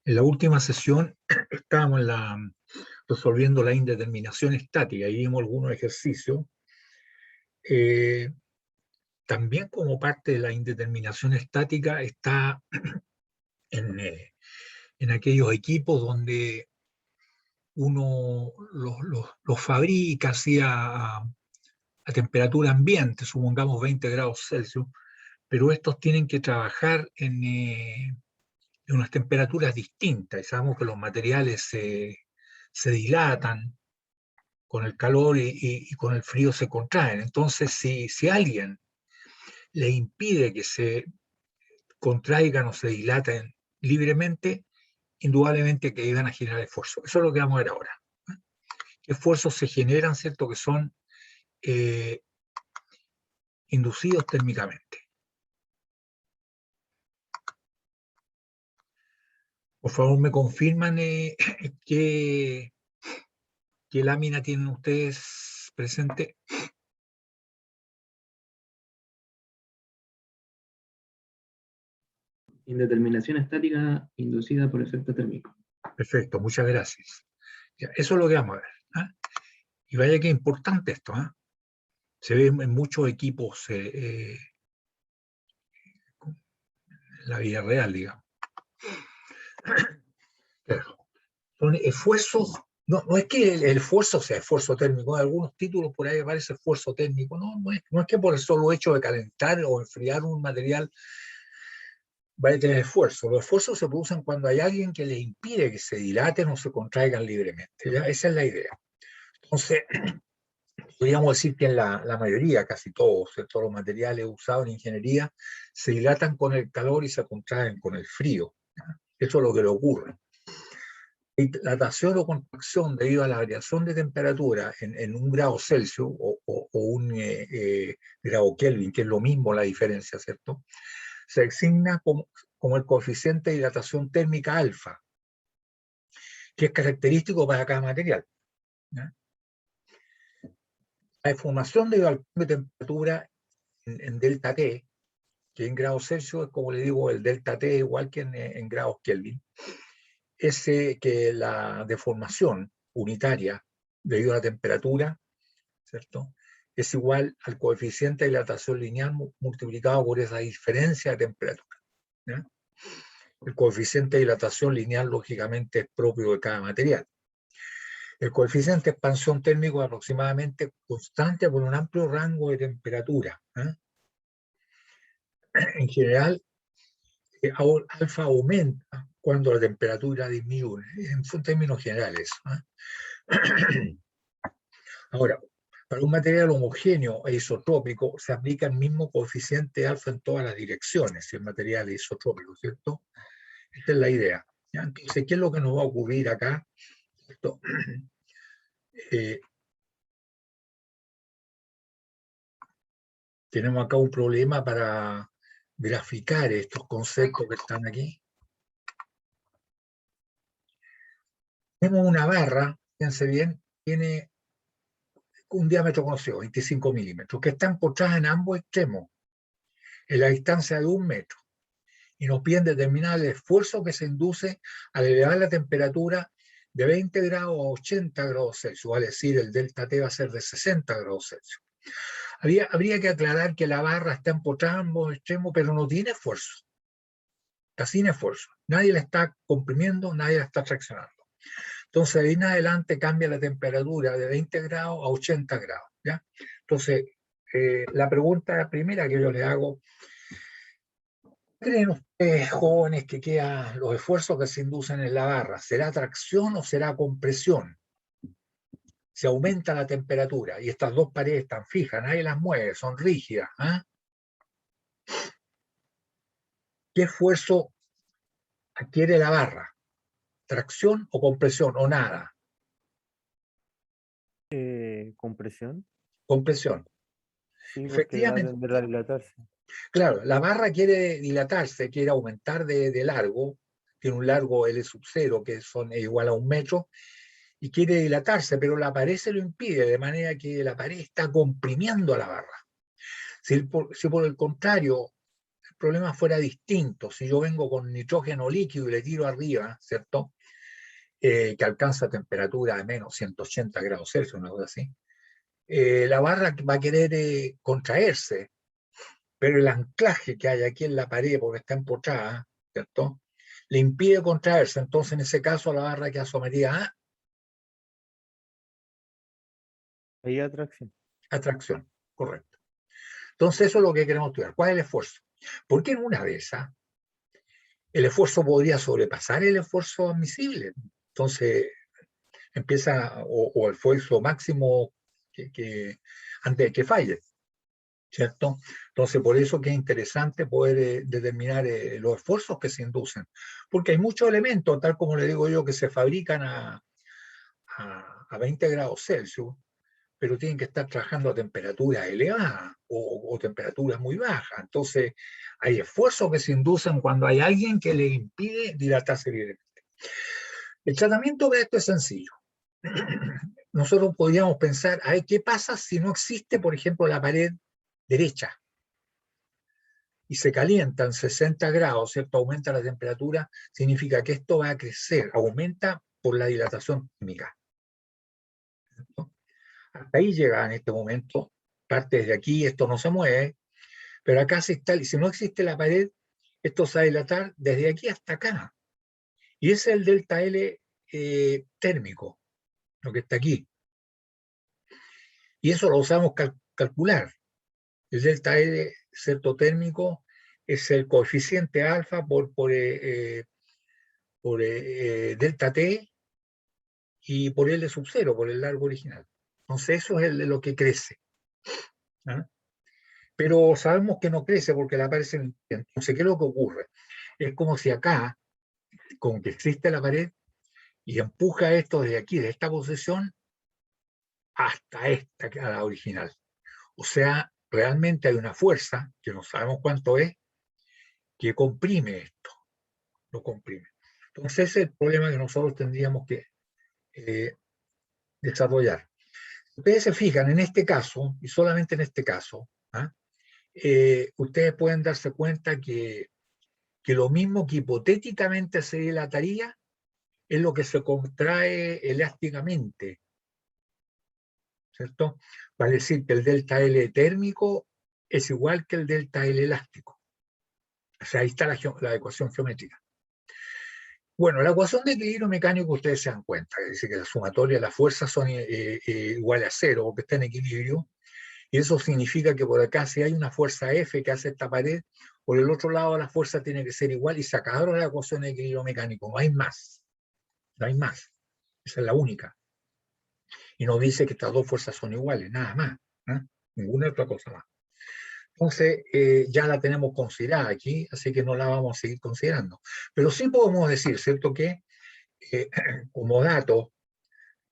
En la última sesión estábamos resolviendo la indeterminación estática y vimos algunos ejercicios. Eh, También como parte de la indeterminación estática está en aquellos equipos donde uno los fabrica así a temperatura ambiente, supongamos 20 grados Celsius, pero estos tienen que trabajar en unas temperaturas distintas. Y sabemos que los materiales se dilatan con el calor y con el frío se contraen. Entonces, si alguien le impide que se contraigan o se dilaten libremente, indudablemente que iban a generar esfuerzo. Eso es lo que vamos a ver ahora. ¿Qué esfuerzos se generan, cierto? Que son eh, inducidos térmicamente. Por favor, me confirman qué lámina tienen ustedes presente. Indeterminación estática inducida por efecto térmico. Perfecto, muchas gracias. Ya, eso es lo que vamos a ver. ¿Ah? Y vaya que importante esto. ¿Ah? Se ve en muchos equipos en la vida real, digamos. Claro. Son esfuerzos, no es que el esfuerzo sea esfuerzo térmico, en algunos títulos por ahí aparece esfuerzo térmico, no es que por el solo hecho de calentar o enfriar un material vaya a tener esfuerzo. Los esfuerzos se producen cuando hay alguien que le impide que se dilaten o se contraigan libremente. ¿Ya? Esa es la idea. Entonces, podríamos decir que en la mayoría, casi todos los materiales usados en ingeniería se dilatan con el calor y se contraen con el frío. ¿Ya? Eso es lo que le ocurre. Dilatación o contracción debido a la variación de temperatura en 1 grado Celsius o un grado Kelvin, que es lo mismo la diferencia, ¿cierto? Se designa como el coeficiente de dilatación térmica alfa, que es característico para cada material. ¿Ya? La deformación debido al cambio de temperatura en delta T, que en grados Celsius es como le digo, el delta T igual que en grados Kelvin, es que la deformación unitaria debido a la temperatura, ¿cierto? Es igual al coeficiente de dilatación lineal multiplicado por esa diferencia de temperatura. ¿Ya? El coeficiente de dilatación lineal, lógicamente, es propio de cada material. El coeficiente de expansión térmico es aproximadamente constante por un amplio rango de temperatura. ¿Eh? En general, alfa aumenta cuando la temperatura disminuye, en términos generales. ¿Eh? Ahora, para un material homogéneo e isotrópico se aplica el mismo coeficiente alfa en todas las direcciones, si el material es isotrópico, ¿cierto? Esta es la idea. ¿Ya? Entonces, ¿qué es lo que nos va a ocurrir acá? Tenemos acá un problema para graficar estos conceptos que están aquí. Tenemos una barra, fíjense bien, tiene un diámetro conocido, 25 milímetros, que está empotrada en ambos extremos, en la distancia de 1 metro. Y nos piden determinar el esfuerzo que se induce al elevar la temperatura de 20 grados a 80 grados Celsius, vale decir, el delta T va a ser de 60 grados Celsius. Habría que aclarar que la barra está empotrada en ambos extremos, pero no tiene esfuerzo. Está sin esfuerzo. Nadie la está comprimiendo, nadie la está traccionando. Entonces, ahí en adelante cambia la temperatura de 20 grados a 80 grados. ¿Ya? Entonces, la pregunta primera que yo le hago, ¿creen ustedes, jóvenes, que quedan los esfuerzos que se inducen en la barra? ¿Será tracción o será compresión? Se aumenta la temperatura y estas dos paredes están fijas, nadie las mueve, son rígidas. ¿Eh? ¿Qué esfuerzo adquiere la barra? ¿Tracción o compresión o nada? Compresión. Compresión. Sí, porque va a Efectivamente, tender a dilatarse. claro, la barra quiere dilatarse, quiere aumentar de largo, tiene un largo L sub 0 que son igual a 1 metro, y quiere dilatarse, pero la pared se lo impide, de manera que la pared está comprimiendo a la barra. Si por el contrario problema fuera distinto. Si yo vengo con nitrógeno líquido y le tiro arriba, ¿cierto? Que alcanza temperatura de menos 180 grados Celsius, una cosa así, la barra va a querer contraerse, pero el anclaje que hay aquí en la pared, porque está empotrada, ¿cierto?, le impide contraerse. Entonces, en ese caso, la barra queda sometida a Hay atracción. atracción, correcto. Entonces, eso es lo que queremos estudiar. ¿Cuál es el esfuerzo? Porque en una de esas, el esfuerzo podría sobrepasar el esfuerzo admisible. Entonces, empieza, o el esfuerzo máximo antes de que falle, ¿cierto? Entonces, por eso que es interesante poder determinar los esfuerzos que se inducen, porque hay muchos elementos, tal como le digo yo, que se fabrican a 20 grados Celsius, pero tienen que estar trabajando a temperaturas elevadas o temperaturas muy bajas. Entonces, hay esfuerzos que se inducen cuando hay alguien que le impide dilatarse libremente. El tratamiento de esto es sencillo. Nosotros podríamos pensar, a ver, ¿qué pasa si no existe, por ejemplo, la pared derecha y se calienta en 60 grados, ¿cierto? Aumenta la temperatura, significa que esto va a crecer, aumenta por la dilatación química, ¿cierto? Hasta ahí llega en este momento, parte de aquí, esto no se mueve, pero acá se está, y si no existe la pared, esto se va a dilatar desde aquí hasta acá. Y ese es el delta L térmico, lo que está aquí. Y eso lo usamos calcular. El delta L, cierto térmico, es el coeficiente alfa por delta T y por L sub 0, por el largo original. Entonces eso es lo que crece, ¿ah? Pero sabemos que no crece porque la pared se... Entonces, ¿qué es lo que ocurre? Es como si acá, como que existe la pared, y empuja esto desde aquí, de esta posición, hasta esta, que es la original. O sea, realmente hay una fuerza, que no sabemos cuánto es, que comprime esto, lo comprime. Entonces, ese es el problema que nosotros tendríamos que desarrollar. Ustedes se fijan, en este caso, y solamente en este caso, ¿ah? Ustedes pueden darse cuenta que lo mismo que hipotéticamente se dilataría es lo que se contrae elásticamente, ¿cierto? Vale decir que el delta L térmico es igual que el delta L elástico. O sea, ahí está la ecuación geométrica. Bueno, la ecuación de equilibrio mecánico, ustedes se dan cuenta, que dice que la sumatoria de las fuerzas son iguales a cero, porque está en equilibrio, y eso significa que por acá, si hay una fuerza F que hace esta pared, por el otro lado la fuerza tiene que ser igual, y se acabaron la ecuación de equilibrio mecánico, no hay más, no hay más, esa es la única. Y nos dice que estas dos fuerzas son iguales, nada más, ¿eh? Ninguna otra cosa más. Entonces, ya la tenemos considerada aquí, así que no la vamos a seguir considerando. Pero sí podemos decir, ¿cierto?, que como dato,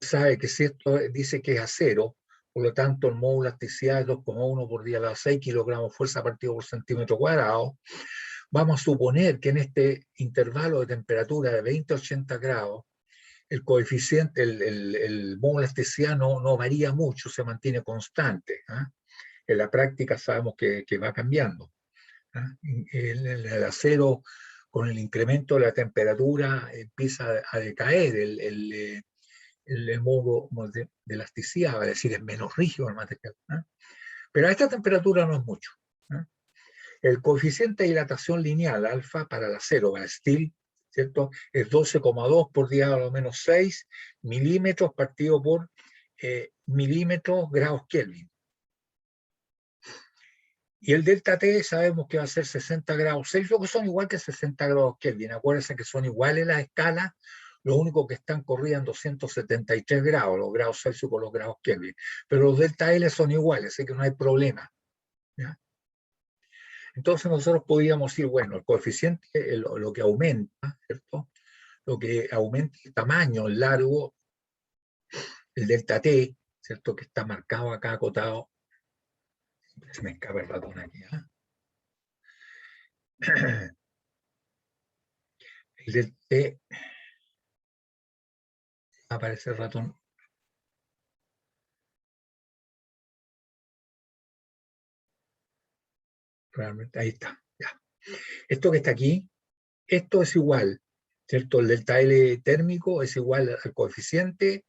sabe que si esto dice que es a cero, por lo tanto el módulo de elasticidad es 2,1 por 10 a la 6 kilogramos fuerza partido por centímetro cuadrado. Vamos a suponer que en este intervalo de temperatura de 20 a 80 grados, el coeficiente, el módulo de elasticidad no varía mucho, se mantiene constante, ¿eh? En la práctica sabemos que va cambiando, ¿eh? El acero, con el incremento de la temperatura, empieza a decaer el módulo de elasticidad, va a decir, es menos rígido el material, ¿eh? Pero a esta temperatura no es mucho, ¿eh? El coeficiente de dilatación lineal, alfa, para el acero, para el steel, ¿cierto?, es 12,2 por 10 a lo menos 6 milímetros partido por milímetros grados Kelvin. Y el delta T sabemos que va a ser 60 grados Celsius, que son igual que 60 grados Kelvin. Acuérdense que son iguales las escalas, lo único que están corridas en 273 grados, los grados Celsius con los grados Kelvin. Pero los delta L son iguales, así que no hay problema, ¿ya? Entonces nosotros podríamos decir, bueno, el coeficiente, lo que aumenta, ¿cierto? Lo que aumenta el tamaño, el largo, el delta T, ¿cierto?, que está marcado acá, acotado. Se me escapa el ratón aquí, ¿eh? El delta T, aparece el ratón. Realmente, ahí está, ya. Esto que está aquí, esto es igual, ¿cierto? El delta L térmico es igual al coeficiente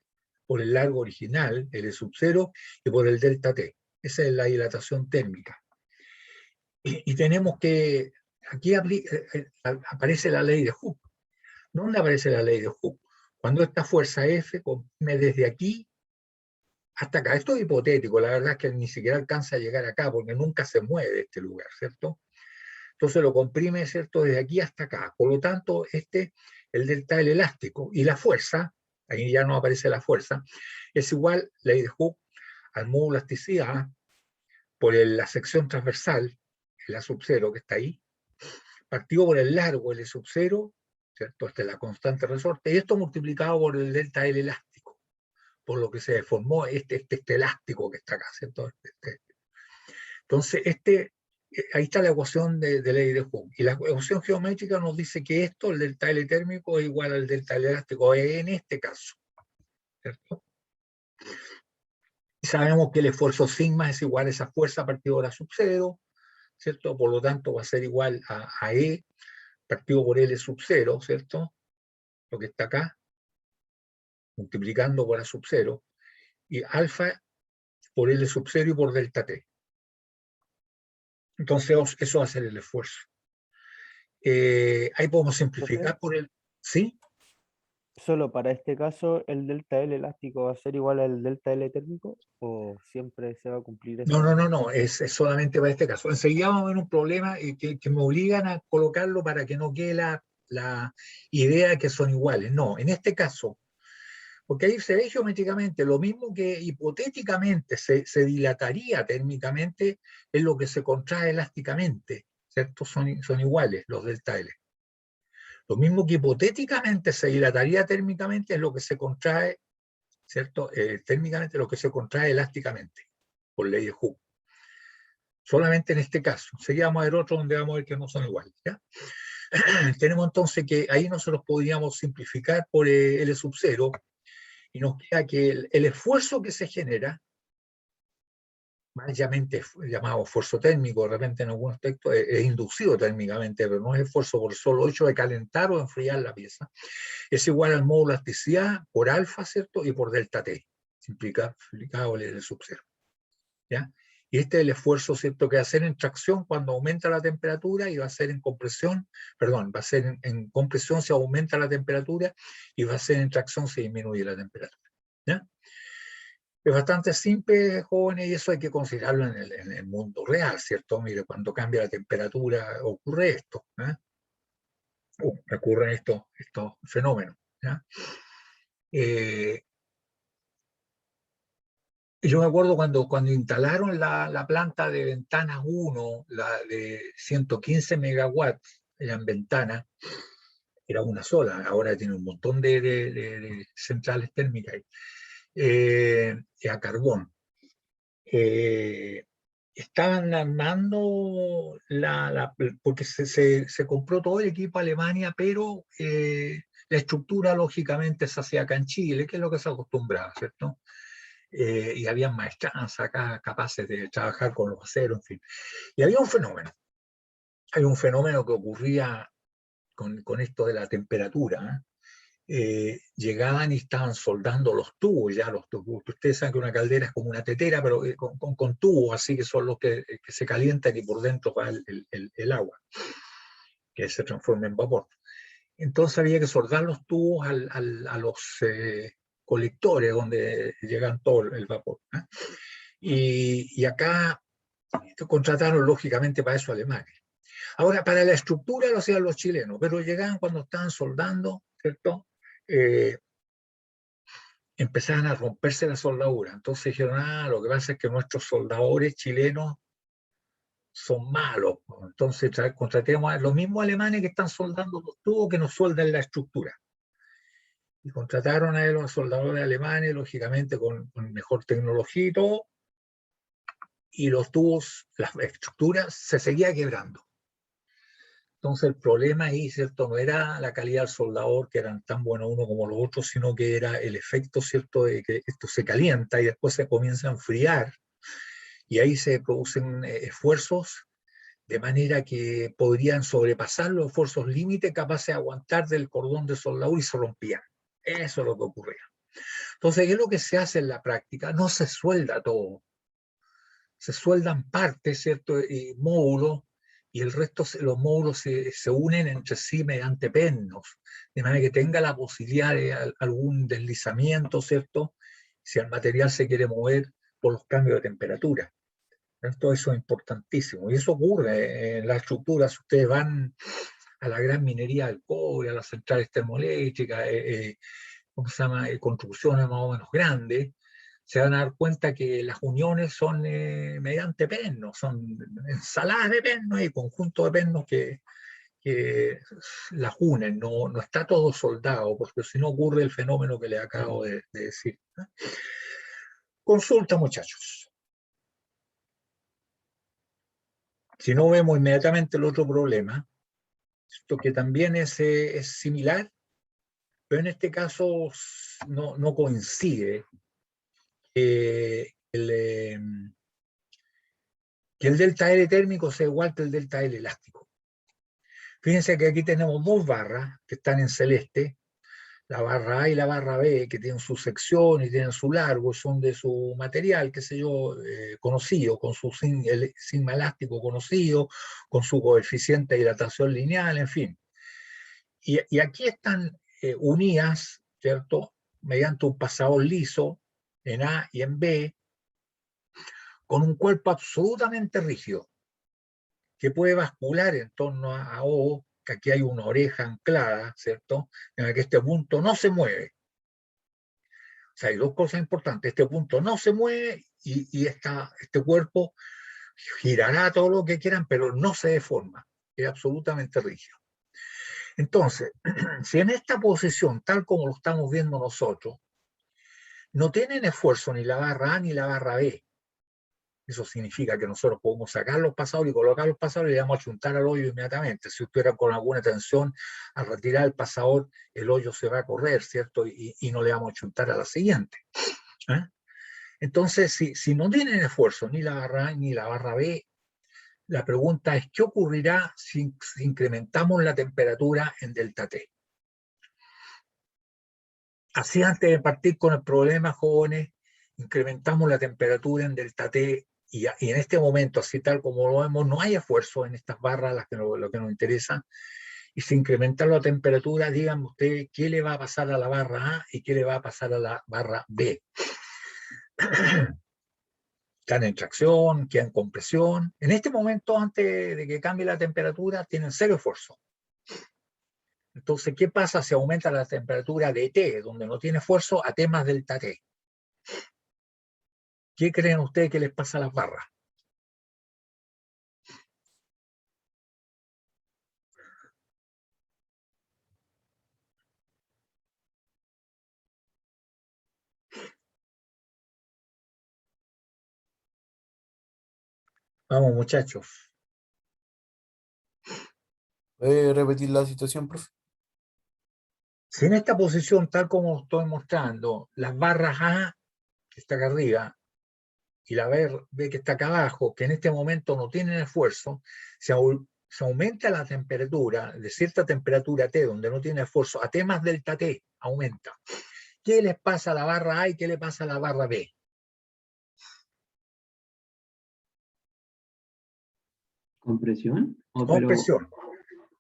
por el largo original, L sub 0, y por el delta T. Esa es la dilatación térmica. Y tenemos que, aquí aparece la ley de Hooke. ¿Dónde aparece la ley de Hooke? Cuando esta fuerza F comprime desde aquí hasta acá. Esto es hipotético, la verdad es que ni siquiera alcanza a llegar acá, porque nunca se mueve este lugar, ¿cierto? Entonces lo comprime, ¿cierto?, desde aquí hasta acá. Por lo tanto, el delta L elástico, y la fuerza, ahí ya no aparece la fuerza, es igual, ley de Hooke, al módulo elasticidad por la sección transversal, la sub 0 que está ahí, partido por el largo L sub 0, ¿cierto? Esta es la constante resorte, y esto multiplicado por el delta L elástico, por lo que se formó este elástico que está acá, ¿cierto? Entonces, ahí está la ecuación de ley de Hooke. Y la ecuación geométrica nos dice que esto, el delta L térmico, es igual al delta L elástico en este caso, ¿cierto? Y sabemos que el esfuerzo sigma es igual a esa fuerza partido por la sub 0, ¿cierto? Por lo tanto, va a ser igual a E partido por L sub 0, ¿cierto? Lo que está acá, multiplicando por la sub 0, y alfa por L sub 0 y por delta T. Entonces, eso va a ser el esfuerzo. Ahí podemos simplificar por el... ¿Sí? Solo para este caso, ¿el delta L elástico va a ser igual al delta L térmico? ¿O siempre se va a cumplir esa? No, es solamente para este caso. Enseguida vamos a ver un problema que me obligan a colocarlo para que no quede la idea de que son iguales. No, en este caso, porque ahí se ve geométricamente, lo mismo que hipotéticamente se dilataría térmicamente es lo que se contrae elásticamente, ¿cierto? Son iguales los delta L. Lo mismo que hipotéticamente se dilataría térmicamente es lo que se contrae, ¿cierto? Térmicamente lo que se contrae elásticamente, por ley de Hooke. Solamente en este caso. Enseguida vamos a ver otro donde vamos a ver que no son iguales, ¿ya? Tenemos entonces que ahí nosotros podríamos simplificar por L sub 0 y nos queda que el esfuerzo que se genera, más llamado esfuerzo térmico, de repente en algunos textos es inducido térmicamente, pero no es esfuerzo por el solo hecho de calentar o enfriar la pieza, es igual al módulo de elasticidad por alfa, ¿cierto? Y por delta T, simplificado el L sub 0, ¿ya? Y este es el esfuerzo, ¿cierto?, que va a hacer en tracción cuando aumenta la temperatura y va a ser en compresión, perdón, va a ser en compresión si aumenta la temperatura y va a ser en tracción si disminuye la temperatura, ¿ya? Es bastante simple, jóvenes, y eso hay que considerarlo en el mundo real, ¿cierto? Mire, cuando cambia la temperatura ocurre esto, ¿eh? Ocurren estos fenómenos, ¿ya? Yo me acuerdo cuando instalaron la planta de ventanas 1, la de 115 megawatts, en ventanas, era una sola, ahora tiene un montón de centrales térmicas, a carbón. Estaban armando porque se compró todo el equipo a Alemania, pero la estructura lógicamente se hacía acá en Chile, que es lo que se acostumbraba, ¿cierto? Y había maestranzas acá capaces de trabajar con los aceros, en fin. Y había un fenómeno. Hay un fenómeno que ocurría con esto de la temperatura. Llegaban y estaban soldando los tubos, ya los tubos. Ustedes saben que una caldera es como una tetera, pero con tubos, así que son los que se calientan y por dentro va el agua, que se transforma en vapor. Entonces había que soldar los tubos a los colectores donde llegan todo el vapor, ¿eh? Y acá contrataron lógicamente para eso a Alemania. Ahora, para la estructura lo hacían los chilenos, pero llegaban cuando estaban soldando, ¿cierto? Empezaban a romperse la soldadura. Entonces dijeron, lo que pasa es que nuestros soldadores chilenos son malos. Entonces contratemos a los mismos alemanes que están soldando los tubos que nos sueldan la estructura. Y contrataron a los soldadores alemanes, lógicamente con mejor tecnología y todo, y los tubos, las estructuras se seguía quebrando. Entonces el problema ahí, ¿cierto?, no era la calidad del soldador, que eran tan buenos uno como los otros, sino que era el efecto, ¿cierto?, de que esto se calienta y después se comienza a enfriar, y ahí se producen esfuerzos de manera que podrían sobrepasar los esfuerzos límite capaces de aguantar del cordón de soldadura y se rompían. Eso es lo que ocurría. Entonces, ¿qué es lo que se hace en la práctica? No se suelda todo. Se sueldan partes, ¿cierto? Y módulos, y el resto, los módulos se unen entre sí mediante pernos, de manera que tenga la posibilidad de algún deslizamiento, ¿cierto? Si el material se quiere mover por los cambios de temperatura. Todo eso es importantísimo. Y eso ocurre en la estructura. Si ustedes van a la gran minería del cobre, a las centrales termoeléctricas, ¿cómo se llama? Construcciones más o menos grandes, se van a dar cuenta que las uniones son mediante pernos, son ensaladas de pernos y conjuntos de pernos que las unen, no está todo soldado, porque si no ocurre el fenómeno que les acabo de decir. Consulta, muchachos. Si no, vemos inmediatamente el otro problema, esto que también es similar, pero en este caso no coincide. Que el delta L térmico sea igual que el delta L elástico. Fíjense que aquí tenemos dos barras que están en celeste, la barra A y la barra B, que tienen su sección y tienen su largo, son de su material, qué sé yo, conocido, con su sigma elástico conocido, con su coeficiente de dilatación lineal, en fin. Y aquí están unidas, ¿cierto?, mediante un pasador liso en A y en B, con un cuerpo absolutamente rígido, que puede bascular en torno a O, que aquí hay una oreja anclada, ¿cierto?, en la que este punto no se mueve. O sea, hay dos cosas importantes. Este punto no se mueve y este cuerpo girará todo lo que quieran, pero no se deforma. Es absolutamente rígido. Entonces, si en esta posición, tal como lo estamos viendo nosotros, no tienen esfuerzo ni la barra A ni la barra B, eso significa que nosotros podemos sacar los pasadores y colocar los pasadores y le vamos a chuntar al hoyo inmediatamente. Si usted era con alguna tensión, al retirar el pasador, el hoyo se va a correr, ¿cierto? Y no le vamos a chuntar a la siguiente. ¿Eh? Entonces, si no tienen esfuerzo ni la barra A ni la barra B, la pregunta es, ¿qué ocurrirá si incrementamos la temperatura en delta T? Así, antes de partir con el problema, jóvenes, incrementamos la temperatura en delta T y en este momento, así tal como lo vemos, no hay esfuerzo en estas barras, lo que nos interesa, y si incrementa la temperatura, díganme ustedes qué le va a pasar a la barra A y qué le va a pasar a la barra B. Están en tracción, quedan en compresión. En este momento, antes de que cambie la temperatura, tienen cero esfuerzo. Entonces, ¿qué pasa si aumenta la temperatura de T, donde no tiene esfuerzo, a T más delta T? ¿Qué creen ustedes que les pasa a las barras? Vamos, muchachos. ¿Puede repetir la situación, profe? Si en esta posición, tal como estoy mostrando, las barras A, que está acá arriba, y la B que está acá abajo, que en este momento no tienen esfuerzo, se aumenta la temperatura de cierta temperatura T, donde no tiene esfuerzo, a T más delta T, aumenta. ¿Qué les pasa a la barra A y qué le pasa a la barra B? ¿Compresión? Compresión.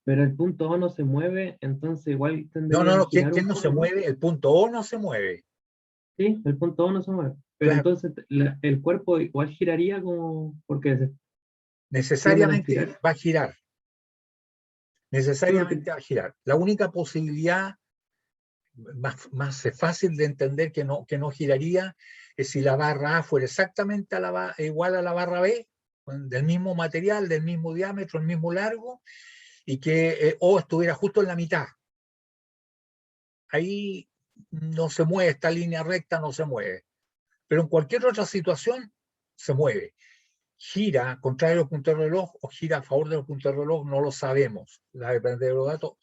Pero el punto O no se mueve, entonces igual tendría No, que girar ¿quién un no se poco, ¿no? mueve? El punto O no se mueve. Sí, el punto O no se mueve. Pero Claro, entonces el cuerpo igual giraría como porque se tienden a necesariamente estirar. va a girar. Sí, porque Necesariamente va a girar. La única posibilidad más fácil de entender que no giraría es si la barra A fuera exactamente igual a la barra B, del mismo material, del mismo diámetro, el mismo largo, y que O estuviera justo en la mitad. Ahí no se mueve, esta línea recta no se mueve. Pero en cualquier otra situación se mueve. Gira contrario al punto de reloj o gira a favor del punto de reloj, no lo sabemos. La depende de los datos,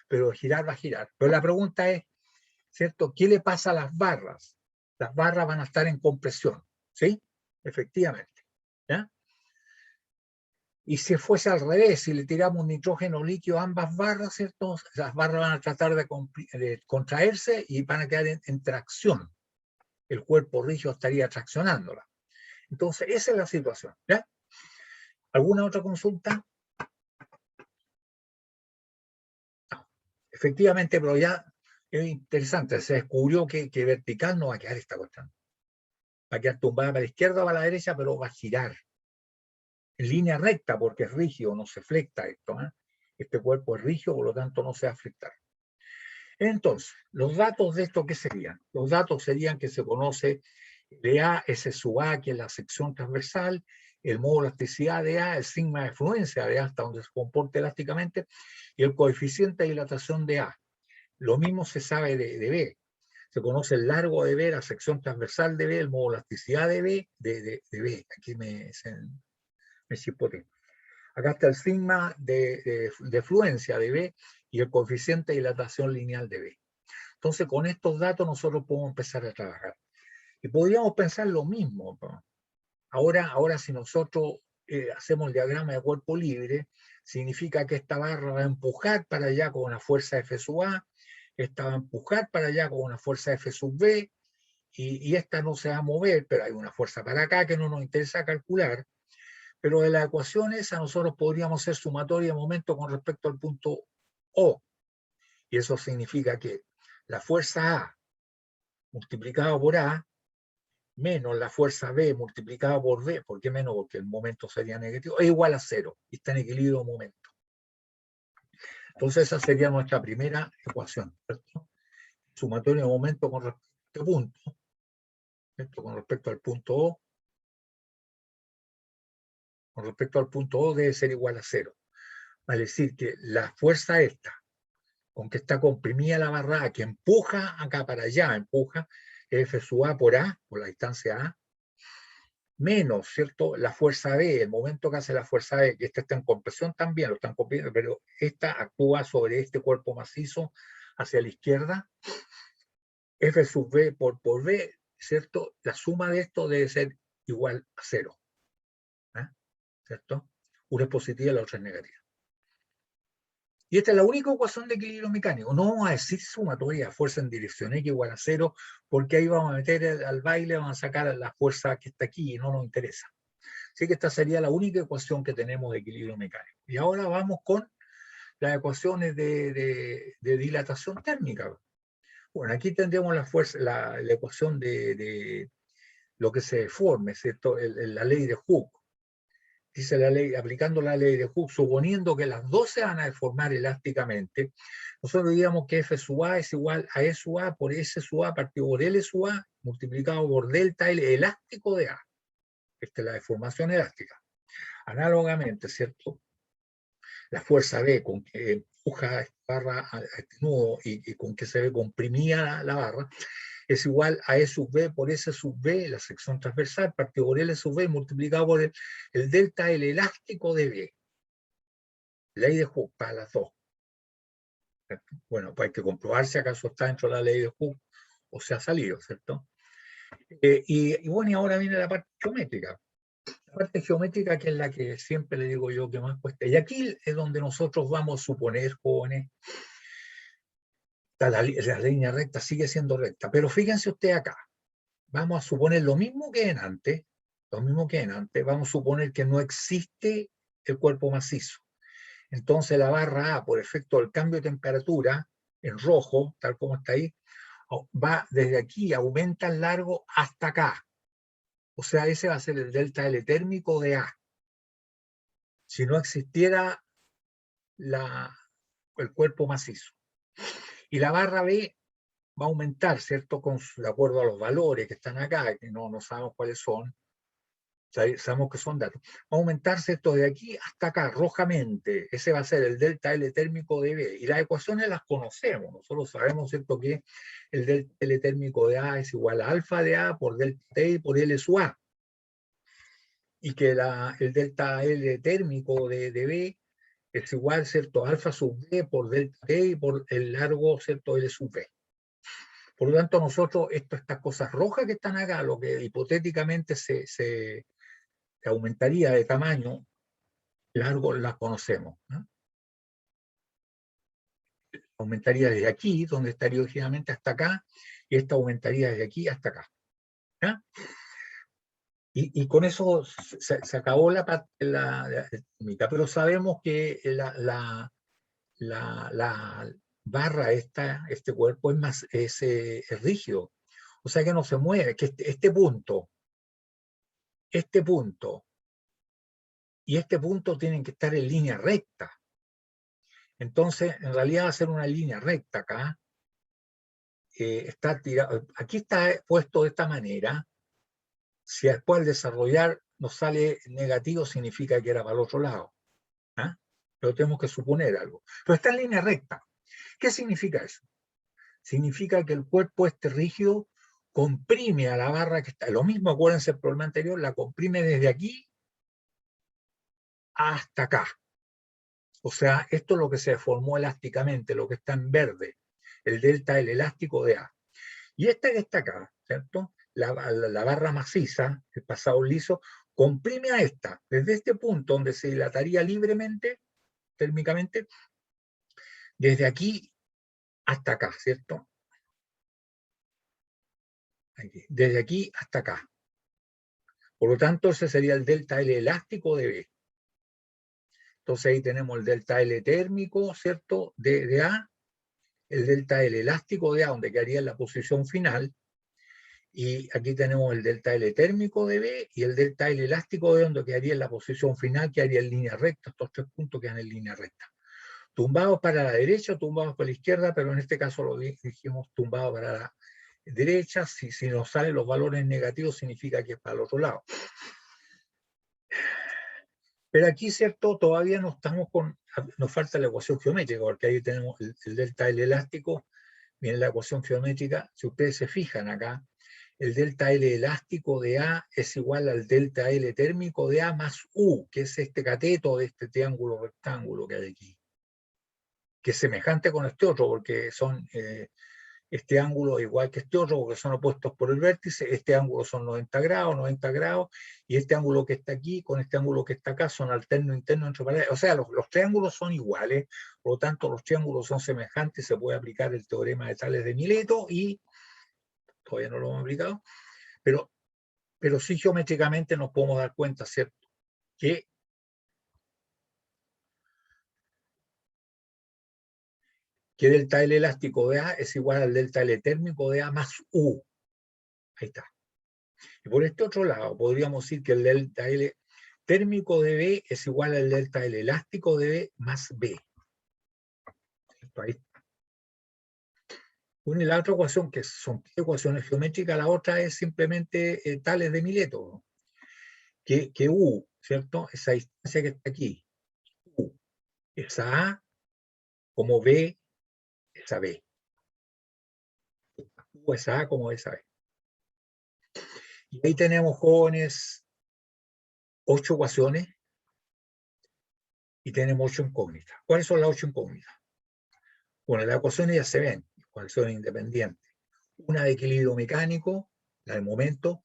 pero girar va a girar. Pero la pregunta es, ¿cierto? ¿Qué le pasa a las barras? Las barras van a estar en compresión, ¿sí? Efectivamente. ¿Ya? Y si fuese al revés, si le tiramos nitrógeno líquido a ambas barras, ¿cierto? Las barras van a tratar de contraerse y van a quedar en tracción. El cuerpo rígido estaría traccionándola. Entonces, esa es la situación. ¿Ya? ¿Alguna otra consulta? No. Efectivamente, pero ya es interesante. Se descubrió que vertical no va a quedar esta cuestión. Va a quedar tumbada para la izquierda o para la derecha, pero va a girar en línea recta, porque es rígido, no se flecta esto. ¿Eh? Este cuerpo es rígido, por lo tanto no se va a flectar. Entonces, los datos de esto, ¿qué serían? Los datos serían que se conoce de A, S sub A, que es la sección transversal, el modo de elasticidad de A, el sigma de fluencia de A, hasta donde se comporta elásticamente, y el coeficiente de dilatación de A. Lo mismo se sabe de B. Se conoce el largo de B, la sección transversal de B, el modo de elasticidad de B, de B. Aquí me chipote. Acá está el sigma de fluencia de B y el coeficiente de dilatación lineal de B. Entonces, con estos datos nosotros podemos empezar a trabajar. Y podríamos pensar lo mismo, ¿no? Ahora si nosotros hacemos el diagrama de cuerpo libre, significa que esta barra va a empujar para allá con una fuerza F sub A, esta va a empujar para allá con una fuerza F sub B, y esta no se va a mover, pero hay una fuerza para acá que no nos interesa calcular. Pero de las ecuaciones a nosotros podríamos hacer sumatoria de momento con respecto al punto O. Y eso significa que la fuerza A multiplicada por A menos la fuerza B multiplicada por B, ¿por qué menos? Porque el momento sería negativo, es igual a 0, y está en equilibrio de momento. Entonces esa sería nuestra primera ecuación, ¿cierto? Sumatoria de momento con respecto a este punto, ¿cierto? Con respecto al punto O, con respecto al punto O debe ser igual a 0. Vale decir que la fuerza esta, con que está comprimida la barra A, que empuja acá para allá, empuja F sub A, por la distancia A, menos, ¿cierto? La fuerza B, el momento que hace la fuerza B, que esta está en compresión también, lo están comprimiendo, pero esta actúa sobre este cuerpo macizo hacia la izquierda, F sub B por B, ¿cierto? La suma de esto debe ser igual a 0, ¿eh? ¿Cierto? Una es positiva y la otra es negativa. Y esta es la única ecuación de equilibrio mecánico. No vamos a decir sumatoria, fuerza en dirección X igual a 0, porque ahí vamos a meter al baile, vamos a sacar la fuerza que está aquí y no nos interesa. Así que esta sería la única ecuación que tenemos de equilibrio mecánico. Y ahora vamos con las ecuaciones de dilatación térmica. Bueno, aquí tendremos la ecuación de lo que se deforme, ¿cierto? La ley de Hooke. Dice la ley, aplicando la ley de Hooke, suponiendo que las dos se van a deformar elásticamente, nosotros diríamos que F sub A es igual a E sub A por S sub A partido por L sub A multiplicado por delta L elástico de A. Esta es la deformación elástica. Análogamente, ¿cierto? La fuerza B con que empuja esta barra a este nudo y con que se ve comprimida la barra, es igual a E sub B por S sub B, la sección transversal, partido por L sub B, multiplicado por el delta L elástico de B. Ley de Hooke para las dos. Bueno, pues hay que comprobar si acaso está dentro de la ley de Hooke o se ha salido, ¿cierto? Y bueno, y ahora viene la parte geométrica. La parte geométrica, que es la que siempre le digo yo que más cuesta. Y aquí es donde nosotros vamos a suponer, jóvenes, la línea recta sigue siendo recta. Pero fíjense usted acá. Vamos a suponer lo mismo que en antes. Vamos a suponer que no existe el cuerpo macizo. Entonces la barra A, por efecto del cambio de temperatura, en rojo, tal como está ahí, va desde aquí, aumenta el largo hasta acá. O sea, ese va a ser el delta L térmico de A. Si no existiera el cuerpo macizo. Y la barra B va a aumentar, ¿cierto? De acuerdo a los valores que están acá, que no sabemos cuáles son, sabemos que son datos. Va a aumentar, ¿cierto? De aquí hasta acá, rojamente. Ese va a ser el delta L térmico de B. Y las ecuaciones las conocemos. Nosotros sabemos, ¿cierto? Que el delta L térmico de A es igual a alfa de A por delta T por L sub A. Y que el delta L térmico de B es igual, ¿cierto? Alfa sub B por delta T y por el largo, ¿cierto? L sub B. Por lo tanto, nosotros, estas cosas rojas que están acá, lo que hipotéticamente se aumentaría de tamaño, largo la conocemos, ¿no? Aumentaría desde aquí, donde estaría originalmente, hasta acá, y esta aumentaría desde aquí hasta acá. ¿Ya? Y con eso se acabó la técnica, pero sabemos que la barra, este cuerpo es rígido, o sea que no se mueve, que este punto y este punto tienen que estar en línea recta. Entonces, en realidad va a ser una línea recta acá. Está tirado, aquí está puesto de esta manera. Si después al desarrollar nos sale negativo, significa que era para el otro lado. ¿Ah? Pero tenemos que suponer algo. Pero está en línea recta. ¿Qué significa eso? Significa que el cuerpo este rígido comprime a la barra que está. Lo mismo, acuérdense el problema anterior, la comprime desde aquí hasta acá. O sea, esto es lo que se formó elásticamente, lo que está en verde, el delta, el elástico de A. Y esta que está acá, ¿cierto? La barra maciza, el pasado liso, comprime a esta, desde este punto donde se dilataría libremente, térmicamente, desde aquí hasta acá, ¿cierto? Aquí, desde aquí hasta acá. Por lo tanto, ese sería el delta L elástico de B. Entonces ahí tenemos el delta L térmico, ¿cierto? De A, el delta L elástico de A, donde quedaría en la posición final, y aquí tenemos el delta L térmico de B y el delta L elástico de donde quedaría en la posición final, que haría en línea recta. Estos tres puntos quedan en línea recta. Tumbados para la derecha, tumbados para la izquierda, pero en este caso lo dijimos tumbado para la derecha. Si nos salen los valores negativos, significa que es para el otro lado. Pero aquí, ¿cierto? Todavía no estamos nos falta la ecuación geométrica, porque ahí tenemos el delta L elástico, viene la ecuación geométrica. Si ustedes se fijan acá, el delta L elástico de A es igual al delta L térmico de A más U, que es este cateto de este triángulo rectángulo que hay aquí, que es semejante con este otro, porque son este ángulo igual que este otro, porque son opuestos por el vértice. Este ángulo son 90 grados, y este ángulo que está aquí con este ángulo que está acá son alterno interno entre paralelos. O sea, los triángulos son iguales, por lo tanto los triángulos son semejantes, se puede aplicar el teorema de Tales de Mileto, y todavía no lo hemos aplicado, pero sí geométricamente nos podemos dar cuenta, ¿cierto?, que delta L elástico de A es igual al delta L térmico de A más U. Ahí está. Y por este otro lado, podríamos decir que el delta L térmico de B es igual al delta L elástico de B más B. Ahí está. Una y la otra ecuación, que son ecuaciones geométricas, la otra es simplemente Tales de Mileto, que U, ¿cierto? Esa distancia que está aquí, U, esa A, como B, esa B. U, esa A, como esa B. Y ahí tenemos, jóvenes, 8 ecuaciones y tenemos 8 incógnitas. ¿Cuáles son las 8 incógnitas? Bueno, las ecuaciones ya se ven, ecuaciones independientes. Una de equilibrio mecánico, la del momento,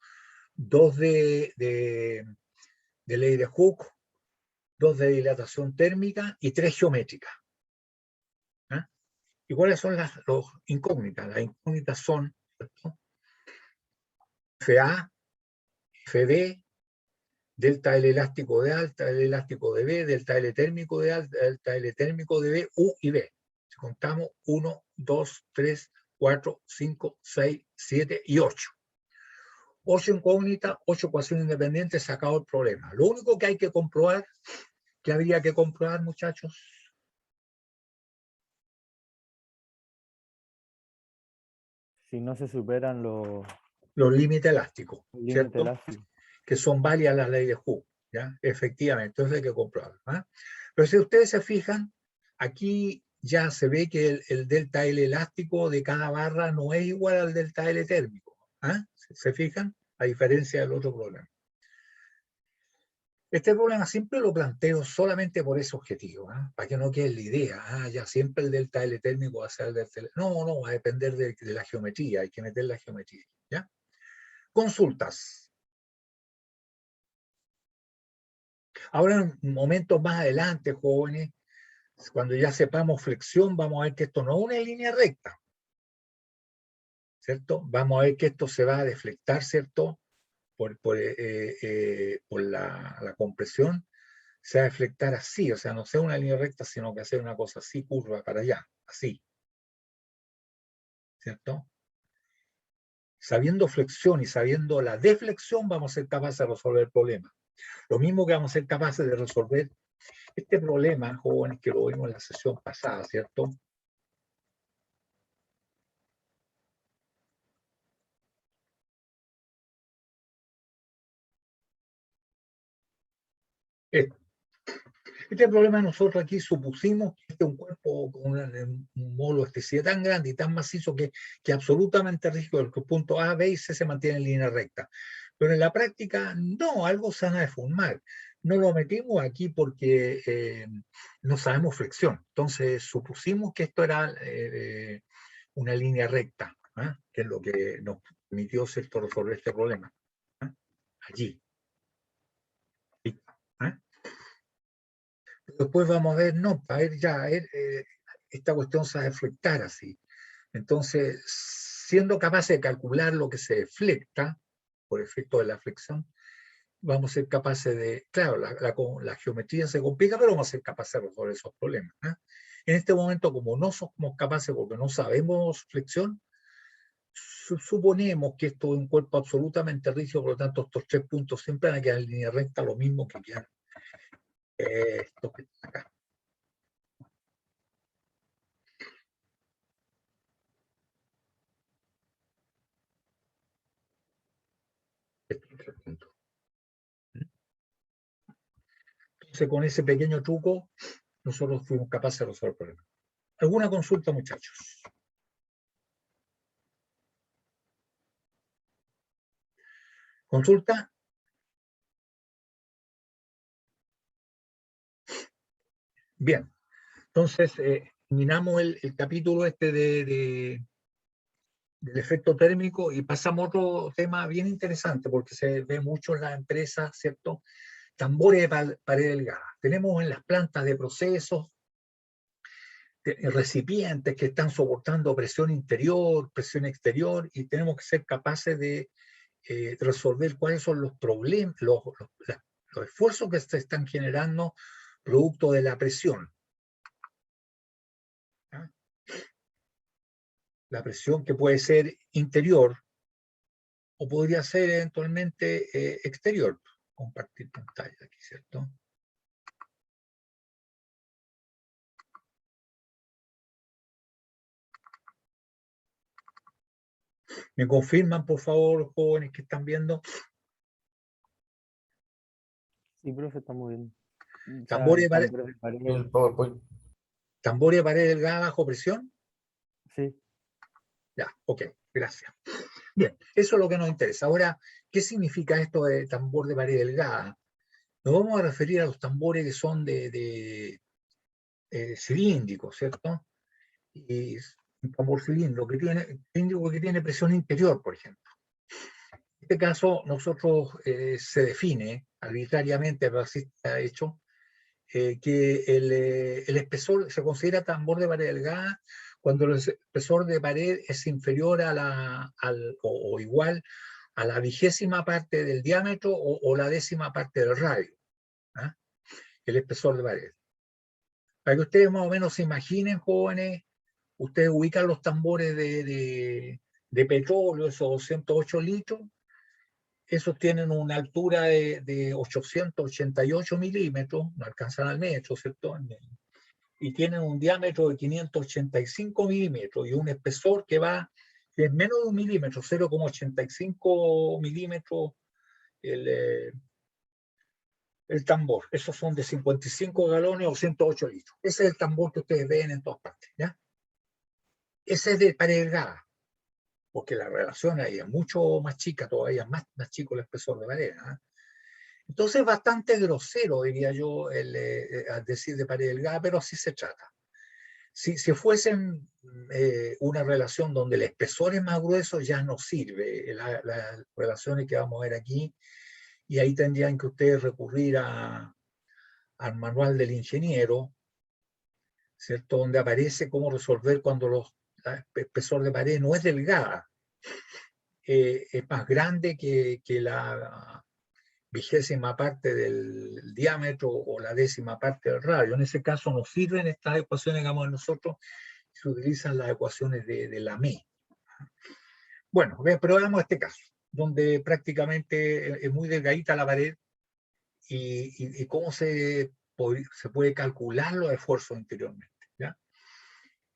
2 de ley de Hooke, 2 de dilatación térmica y 3 geométricas. ¿Ah? ¿Y cuáles son las incógnitas? Las incógnitas son, ¿cierto?, FA, FB, delta L elástico de A, delta L elástico de B, delta L térmico de A, delta L térmico de B, U y B. Si contamos 1, 2, 3, 4, 5, 6, 7 y 8. 8 incógnitas, 8 ecuaciones independientes, sacado el problema. Lo único que hay que comprobar, que habría que comprobar, muchachos, Si no se superan los los límites elásticos, límites ¿cierto? elásticos. Que son válidas las leyes de Hooke, ¿ya? Efectivamente, entonces hay que comprobarlo. ¿Ah? Pero si ustedes se fijan, aquí ya se ve que el delta L elástico de cada barra no es igual al delta L térmico. ¿Ah? ¿Se fijan? A diferencia del otro problema. Este problema siempre lo planteo solamente por ese objetivo, ¿eh? Para que no quede la idea, ya siempre el delta L térmico va a ser el delta L. No, va a depender de la geometría, hay que meter la geometría, ¿ya? Consultas. Ahora, en un momento más adelante, jóvenes, cuando ya sepamos flexión, vamos a ver que esto no es una línea recta, ¿cierto? Vamos a ver que esto se va a deflectar, ¿cierto? Por la compresión, se va a deflectar así, o sea, no sea una línea recta, sino que hacer una cosa así, curva para allá, así, ¿cierto? Sabiendo flexión y sabiendo la deflexión, vamos a ser capaces de resolver el problema. Lo mismo que vamos a ser capaces de resolver este problema, jóvenes, que lo vimos en la sesión pasada, ¿cierto? Este problema nosotros aquí supusimos que este es un cuerpo con un módulo de elasticidad tan grande y tan macizo que absolutamente rígido, que el punto A, B y C se mantiene en línea recta. Pero en la práctica, no, algo se van a deformar. No lo metimos aquí porque no sabemos flexión. Entonces supusimos que esto era una línea recta, ¿eh? Que es lo que nos permitió, ¿cierto?, resolver este problema. ¿Eh? Allí. ¿Eh? Después vamos a ver, no, a ver ya, esta cuestión se va a deflectar así. Entonces, siendo capaces de calcular lo que se deflecta por efecto de la flexión, vamos a ser capaces de, claro, la geometría se complica, pero vamos a ser capaces de resolver esos problemas, ¿eh? En este momento, como no somos capaces porque no sabemos flexión, suponemos que esto es un cuerpo absolutamente rígido, por lo tanto estos 3 puntos siempre van a quedar en línea recta, lo mismo que quedan estos que están acá. Estos 3 puntos. Entonces, con ese pequeño truco, nosotros fuimos capaces de resolver el problema. ¿Alguna consulta, muchachos? ¿Consulta? Bien. Entonces, terminamos el capítulo este del efecto térmico y pasamos a otro tema bien interesante porque se ve mucho en las empresas, ¿cierto? Tambores de pared delgada. Tenemos en las plantas de procesos recipientes que están soportando presión interior, presión exterior, y tenemos que ser capaces de resolver cuáles son los problemas, los esfuerzos que se están generando producto de la presión. ¿Ah? La presión que puede ser interior o podría ser eventualmente exterior. Compartir pantalla aquí, ¿cierto? ¿Me confirman, por favor, jóvenes que están viendo? Sí, profe, estamos bien. O sea, Tambores de pared, tambores de pared, El PowerPoint. tambores de pared delgada bajo presión. sí. Ya, ok, gracias. Bien, eso es lo que nos interesa. Ahora, ¿qué significa esto de tambor de pared delgada? Nos vamos a referir a los tambores que son cilíndricos, ¿cierto? Y un tambor cilíndrico que tiene presión interior, por ejemplo. En este caso, nosotros se define arbitrariamente, pero así está hecho, que el espesor se considera tambor de pared delgada cuando el espesor de pared es inferior o igual a la 20ª parte del diámetro o la 10ª parte del radio, ¿eh? El espesor de pared. Para que ustedes más o menos se imaginen, jóvenes, ustedes ubican los tambores de petróleo, esos 208 litros, esos tienen una altura de 888 milímetros, no alcanzan al metro, ¿cierto? Y tienen un diámetro de 585 milímetros y un espesor que es menos de 1 milímetro, 0,85 milímetros el tambor. Esos son de 55 galones o 108 litros. Ese es el tambor que ustedes ven en todas partes, ¿ya? Ese es de pared delgada, porque la relación ahí es mucho más chica, todavía más chico el espesor de pared, ¿eh? Entonces es bastante grosero, diría yo, al decir de pared delgada, pero así se trata. Si fuesen una relación donde el espesor es más grueso, ya no sirve las relaciones que vamos a ver aquí, y ahí tendrían que ustedes recurrir a al manual del ingeniero, ¿cierto? Donde aparece cómo resolver cuando el espesor de pared no es delgada, es más grande que la 20ª parte del diámetro o la 10ª parte del radio. En ese caso nos sirven estas ecuaciones, digamos, nosotros, se utilizan las ecuaciones de la ME. Bueno, pero veamos este caso, donde prácticamente es muy delgadita la pared y cómo se puede calcular los esfuerzos interiormente, ¿ya?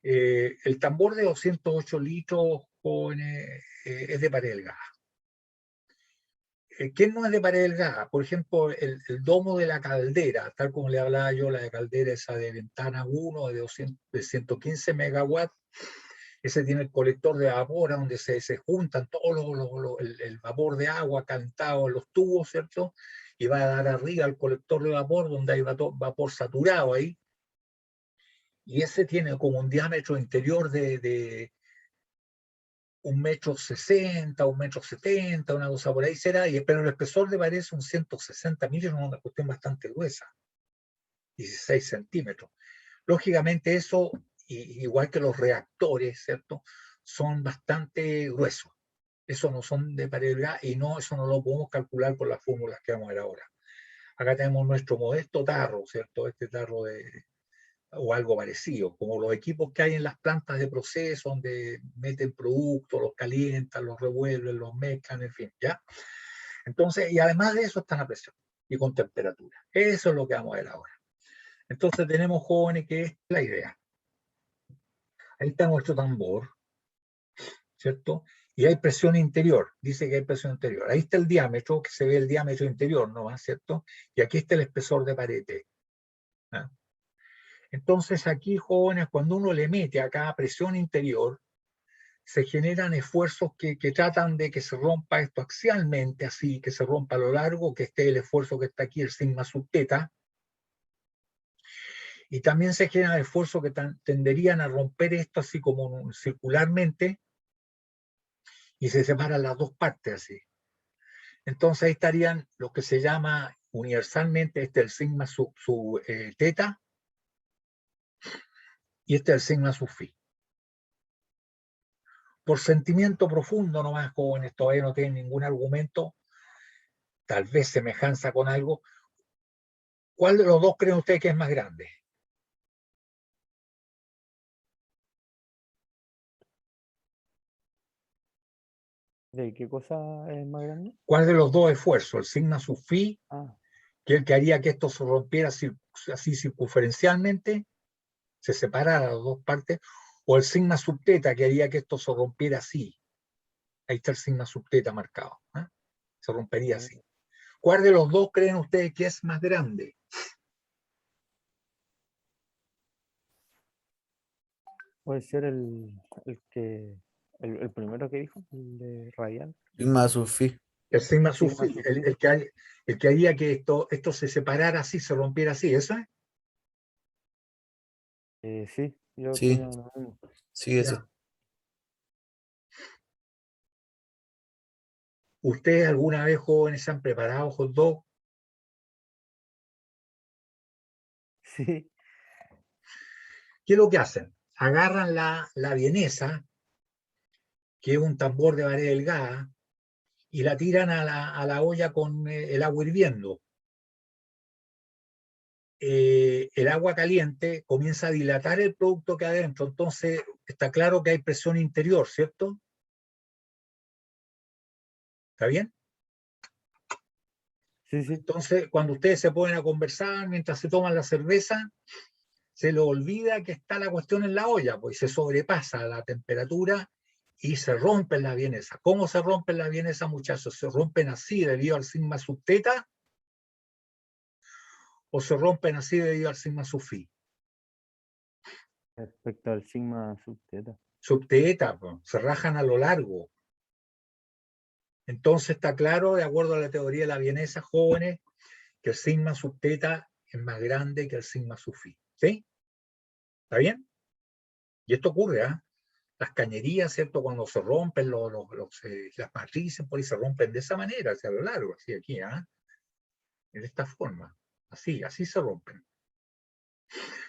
El tambor de 208 litros, jóvenes, es de pared delgada. ¿Quién no es de pared delgada? Por ejemplo, el domo de la caldera, tal como le hablaba yo, la de caldera esa de ventana 1 de 115 megawatts, ese tiene el colector de vapor donde se juntan todo el vapor de agua calentado en los tubos, ¿cierto? Y va a dar arriba al colector de vapor donde hay vapor saturado ahí. Y ese tiene como un diámetro interior de 1,60 m, 1,70 m, una cosa por ahí será, pero el espesor de pared son 160 milímetros, una cuestión bastante gruesa, 16 centímetros. Lógicamente eso, igual que los reactores, ¿cierto?, son bastante gruesos. Eso no son de pared delgada y eso no lo podemos calcular con las fórmulas que vamos a ver ahora. Acá tenemos nuestro modesto tarro, ¿cierto? Este tarro o algo parecido, como los equipos que hay en las plantas de proceso, donde meten productos, los calientan, los revuelven, los mezclan, en fin, ¿ya? Entonces, y además de eso están a presión y con temperatura. Eso es lo que vamos a ver ahora. Entonces tenemos, jóvenes, que es la idea. Ahí está nuestro tambor, ¿cierto? Y hay presión interior, dice que hay presión interior. Ahí está el diámetro, que se ve el diámetro interior, ¿no? ¿Cierto? Y aquí está el espesor de pared. ¿Ah? Entonces aquí, jóvenes, cuando uno le mete acá presión interior, se generan esfuerzos que tratan de que se rompa esto axialmente, así, que se rompa a lo largo, que esté el esfuerzo que está aquí, el sigma sub teta. Y también se generan esfuerzos que tenderían a romper esto así como circularmente, y se separan las dos partes así. Entonces ahí estarían lo que se llama universalmente, el sigma sub teta, y el sigma sub phi. Por sentimiento profundo nomás, jóvenes, todavía no tienen ningún argumento, tal vez semejanza con algo. ¿Cuál de los dos creen ustedes que es más grande? ¿De qué cosa es más grande? ¿Cuál de los dos esfuerzos? ¿El sigma sub phi, Ah, que es el que haría que esto se rompiera así circunferencialmente, se separara las dos partes, o el sigma sub teta, que haría que esto se rompiera así? Ahí está el sigma sub teta marcado, ¿eh? Se rompería así. ¿Cuál de los dos creen ustedes que es más grande? puede ser el primero que dijo, el de radial. Sigma sub phi. El sigma sub Sigma phi, sub phi. el que haría que esto se separara así, se rompiera así, ¿eso es? Sí, yo Sí, opino lo mismo. sí, ese. Ya. ¿Ustedes alguna vez, jóvenes, se han preparado hot dog? Sí, ¿Qué es lo que hacen? Agarran la vienesa, que es un tambor de pared delgada, y la tiran a la olla con el agua hirviendo. El agua caliente comienza a dilatar el producto que hay adentro, entonces está claro que hay presión interior, ¿cierto? ¿Está bien? sí, sí. Entonces, cuando ustedes se ponen a conversar mientras se toman la cerveza, se le olvida que está la cuestión en la olla, pues se sobrepasa la temperatura y se rompen las vienesas. ¿Cómo se rompen las vienesas, muchachos? ¿Se rompen así debido al sigma sub teta o se rompen así debido al sigma sub phi? Respecto al sigma sub teta. Sub teta, pues, se rajan a lo largo. Entonces está claro, de acuerdo a la teoría de la vienesa, jóvenes, que el sigma sub teta es más grande que el sigma sub phi. ¿Sí? ¿Está bien? Y esto ocurre, ¿ah? Las cañerías, ¿cierto? Cuando se rompen las matrices, por ahí se rompen de esa manera, hacia lo largo, así aquí, ¿ah? De esta forma. así se rompen.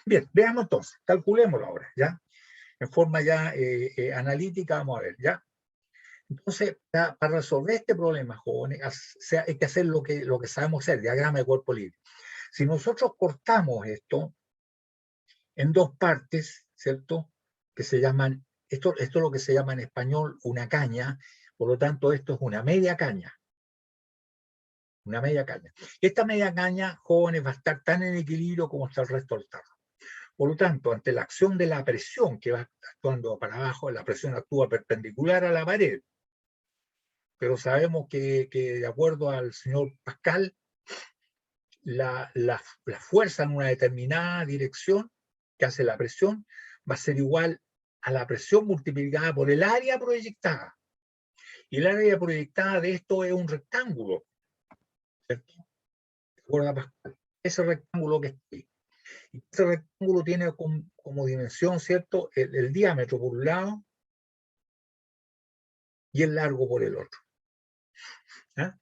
Bien, veamos entonces, calculémoslo ahora, ¿ya? En forma ya analítica, vamos a ver, ¿ya? Entonces, para resolver este problema, jóvenes, hay que hacer lo que sabemos hacer, diagrama de cuerpo libre. Si nosotros cortamos esto en dos partes, ¿cierto? Que se llaman, esto es lo que se llama en español una caña, por lo tanto, esto es una media caña. Una media caña. Esta media caña, jóvenes, va a estar tan en equilibrio como está el resto del tarro. Por lo tanto, ante la acción de la presión que va actuando para abajo, la presión actúa perpendicular a la pared. Pero sabemos que de acuerdo al señor Pascal, la fuerza en una determinada dirección que hace la presión va a ser igual a la presión multiplicada por el área proyectada. Y el área proyectada de esto es un rectángulo, ¿cierto? ¿De acuerdo a Pascal? Ese rectángulo que está ahí. Y ese rectángulo tiene como dimensión, ¿cierto? El diámetro por un lado y el largo por el otro. ¿Ah?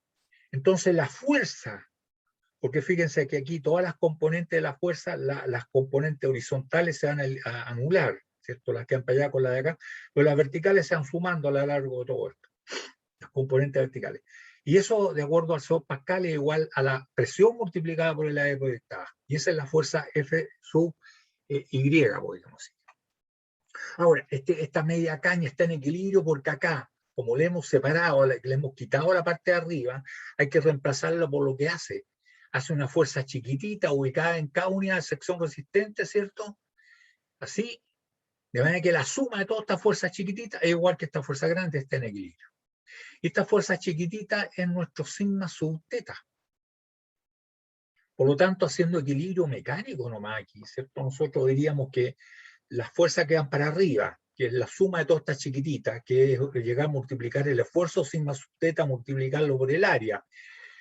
Entonces la fuerza, porque fíjense que aquí todas las componentes de la fuerza, las componentes horizontales se van a anular, ¿cierto? Las que van para allá con las de acá, pero las verticales se van sumando a lo largo de todo esto, las componentes verticales. Y eso, de acuerdo al señor Pascal, es igual a la presión multiplicada por el área proyectada. Y esa es la fuerza F sub Y, podríamos decir. Ahora, esta media caña está en equilibrio porque acá, como le hemos separado, le hemos quitado la parte de arriba, hay que reemplazarla por lo que hace. Hace una fuerza chiquitita ubicada en cada unidad de sección resistente, ¿cierto? Así, de manera que la suma de todas estas fuerzas chiquititas es igual que esta fuerza grande, está en equilibrio. Y esta fuerza chiquitita es nuestro sigma sub teta. Por lo tanto, haciendo equilibrio mecánico nomás aquí, ¿cierto? Nosotros diríamos que las fuerzas que van para arriba, que es la suma de todas estas chiquititas, que es llegar a multiplicar el esfuerzo sigma sub teta, multiplicarlo por el área.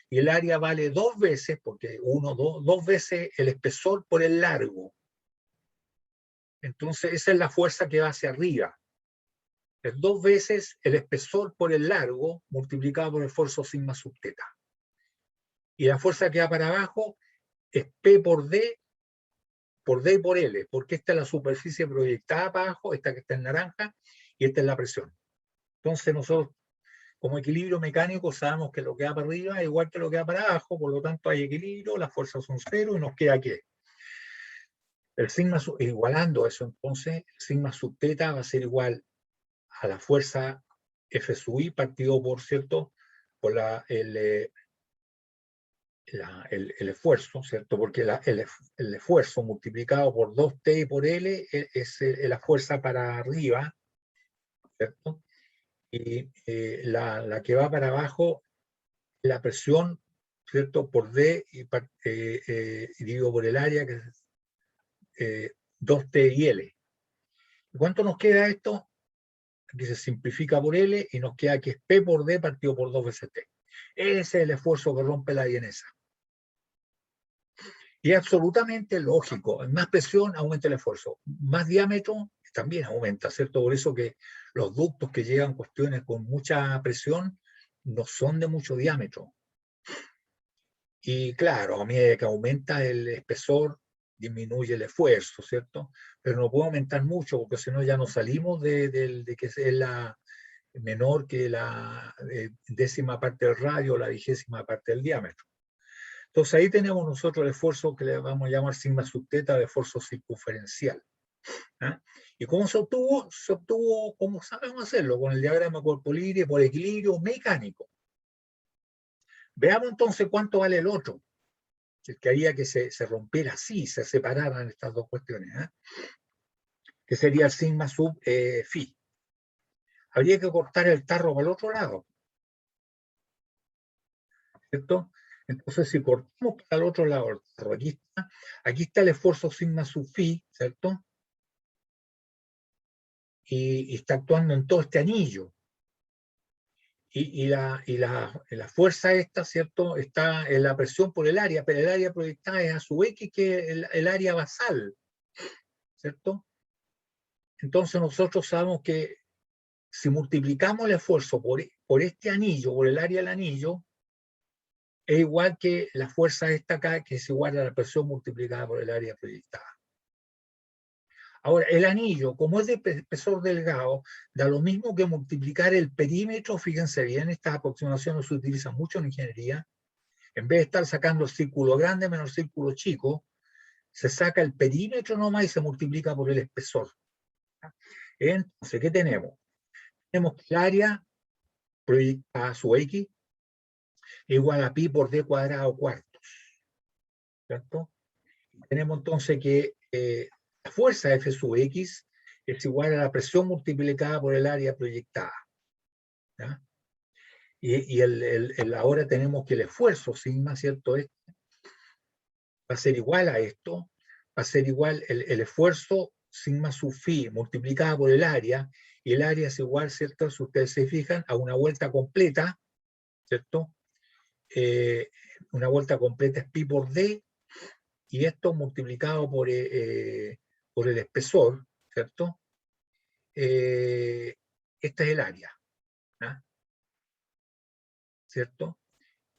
Y el área vale dos veces, porque dos veces el espesor por el largo. Entonces, esa es la fuerza que va hacia arriba. Es dos veces el espesor por el largo multiplicado por el esfuerzo sigma sub teta. Y la fuerza que va para abajo es P por D y por L, porque esta es la superficie proyectada para abajo, esta que está en naranja, y esta es la presión. Entonces nosotros, como equilibrio mecánico, sabemos que lo que va para arriba es igual que lo que va para abajo, por lo tanto hay equilibrio, las fuerzas son cero y nos queda ¿qué? El sigma, igualando eso, entonces, el sigma sub teta va a ser igual a la fuerza F sub I partido por, ¿cierto? Por el esfuerzo, ¿cierto? Porque el esfuerzo multiplicado por 2T y por L es la fuerza para arriba, ¿cierto? Y la que va para abajo, la presión, ¿cierto? Por D y dividido por el área, que es 2T y L. ¿Cuánto nos queda esto? Aquí se simplifica por L y nos queda que es P por D partido por 2 veces T. Ese es el esfuerzo que rompe la vienesa. Y es absolutamente lógico. Más presión aumenta el esfuerzo. Más diámetro también aumenta, ¿cierto? Por eso que los ductos que llegan cuestiones con mucha presión no son de mucho diámetro. Y claro, a medida que aumenta el espesor, disminuye el esfuerzo, ¿cierto? Pero no puede aumentar mucho porque si no ya nos salimos de que es la menor que la décima parte del radio o la 20ª parte del diámetro. Entonces ahí tenemos nosotros el esfuerzo que le vamos a llamar sigma sub teta de esfuerzo circunferencial. ¿Ah? ¿Y cómo se obtuvo? Se obtuvo, como sabemos hacerlo, con el diagrama cuerpo libre por equilibrio mecánico. Veamos entonces cuánto vale el otro, el que haría que se rompiera así, se separaran estas dos cuestiones, ¿eh? Que sería el sigma sub phi. Habría que cortar el tarro para el otro lado, ¿cierto? Entonces, si cortamos para el otro lado el tarro, aquí está el esfuerzo sigma sub phi, ¿cierto? Y está actuando en todo este anillo. Y la fuerza esta, ¿cierto? Está en la presión por el área, pero el área proyectada es a su X que el área basal, ¿cierto? Entonces nosotros sabemos que si multiplicamos el esfuerzo por este anillo, por el área del anillo, es igual que la fuerza esta acá, que es igual a la presión multiplicada por el área proyectada. Ahora, el anillo, como es de espesor delgado, da lo mismo que multiplicar el perímetro. Fíjense bien, estas aproximaciones se utilizan mucho en ingeniería. En vez de estar sacando el círculo grande menos el círculo chico, se saca el perímetro nomás y se multiplica por el espesor. Entonces, ¿qué tenemos? Tenemos que el área proyectada a su X es igual a pi por d cuadrado cuartos, ¿cierto? Tenemos entonces que la fuerza F sub X es igual a la presión multiplicada por el área proyectada, ¿ya? Y ahora tenemos que el esfuerzo sigma, ¿cierto? Va a ser igual a esto, va a ser igual el esfuerzo sigma sub phi multiplicada por el área, y el área es igual, ¿cierto? Si ustedes se fijan, a una vuelta completa, ¿cierto? Una vuelta completa es pi por d, y esto multiplicado por el espesor, ¿cierto? Este es el área, ¿ah? ¿Cierto?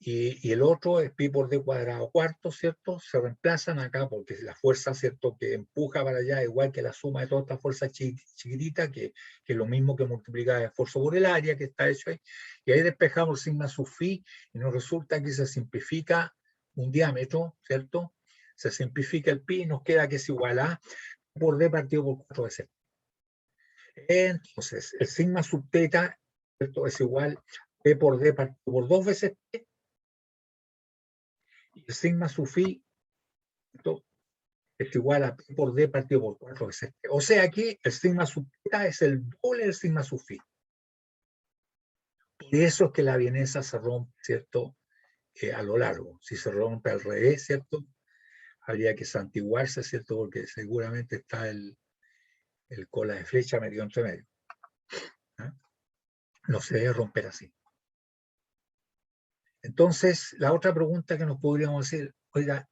Y el otro es pi por d cuadrado cuarto, ¿cierto? Se reemplazan acá porque la fuerza, ¿cierto?, que empuja para allá, igual que la suma de todas estas fuerzas chiquititas, que es lo mismo que multiplicar el esfuerzo por el área que está hecho ahí. Y ahí despejamos sigma sub phi, y nos resulta que se simplifica un diámetro, ¿cierto? Se simplifica el pi y nos queda que es igual a por d partido por 4 veces. Entonces, el sigma sub teta, ¿cierto?, es igual a p por d partido por 2 veces p, y el sigma sub phi, ¿cierto?, es igual a p por d partido por 4 veces p. O sea que el sigma sub teta es el doble del sigma sub phi. Por eso es que la vienesa se rompe, ¿cierto?, a lo largo. Si se rompe al revés, ¿cierto?, habría que santiguarse, ¿cierto?, porque seguramente está el cola de flecha medio entre medio. ¿Ah? No se debe romper así. Entonces, la otra pregunta que nos podríamos hacer, oiga,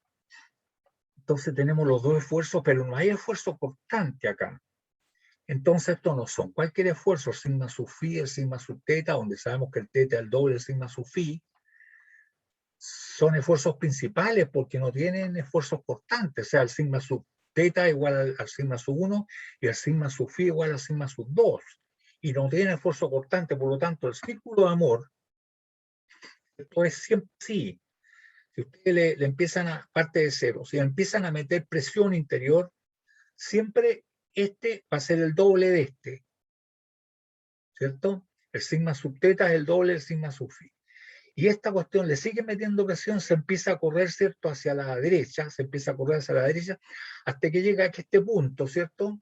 entonces tenemos los dos esfuerzos, pero no hay esfuerzo constante acá. Entonces, estos no son cualquier esfuerzo, el sigma sub phi, el sigma sub teta, donde sabemos que el teta es el doble del sigma sub phi, son esfuerzos principales porque no tienen esfuerzos constantes. O sea, el sigma sub teta igual al sigma sub 1 y el sigma sub phi igual al sigma sub 2. Y no tienen esfuerzo constante, por lo tanto, el círculo de amor, esto es siempre así. Si ustedes le empiezan a, parte de cero, si empiezan a meter presión interior, siempre este va a ser el doble de este, ¿cierto? El sigma sub teta es el doble del sigma sub phi. Y esta cuestión le sigue metiendo presión, se empieza a correr, ¿cierto?, hacia la derecha, se empieza a correr hacia la derecha, hasta que llega a este punto, ¿cierto?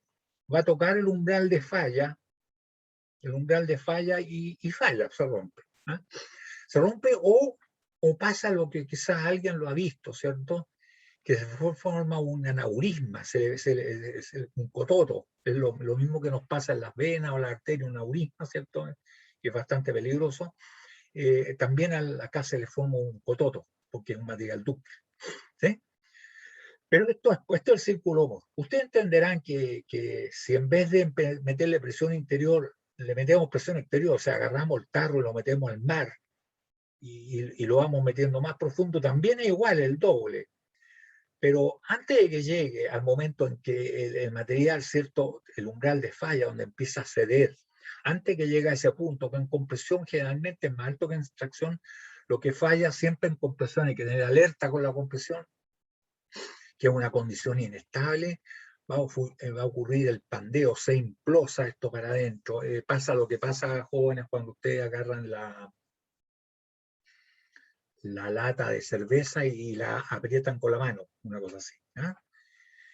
Va a tocar el umbral de falla y falla, se rompe. ¿Eh? Se rompe o pasa lo que quizás alguien lo ha visto, ¿cierto?, que se forma un aneurisma, un cototo, es lo mismo que nos pasa en las venas o la arteria, un aneurisma, ¿cierto?, que es bastante peligroso. También acá se le forma un cototo, porque es un material dúctil, ¿sí? Pero esto es el círculo Mohr. Ustedes entenderán que si en vez de meterle presión interior, le metemos presión exterior, o sea, agarramos el tarro y lo metemos al mar, y lo vamos metiendo más profundo, también es igual, el doble. Pero antes de que llegue al momento en que el material, ¿cierto?, el umbral de falla, donde empieza a ceder, antes que llegue a ese punto, que en compresión generalmente es más alto que en extracción, lo que falla siempre en compresión, hay que tener alerta con la compresión, que es una condición inestable, va a ocurrir el pandeo, se implosa esto para adentro. Pasa lo que pasa, jóvenes, cuando ustedes agarran la lata de cerveza y la aprietan con la mano, una cosa así, ¿eh?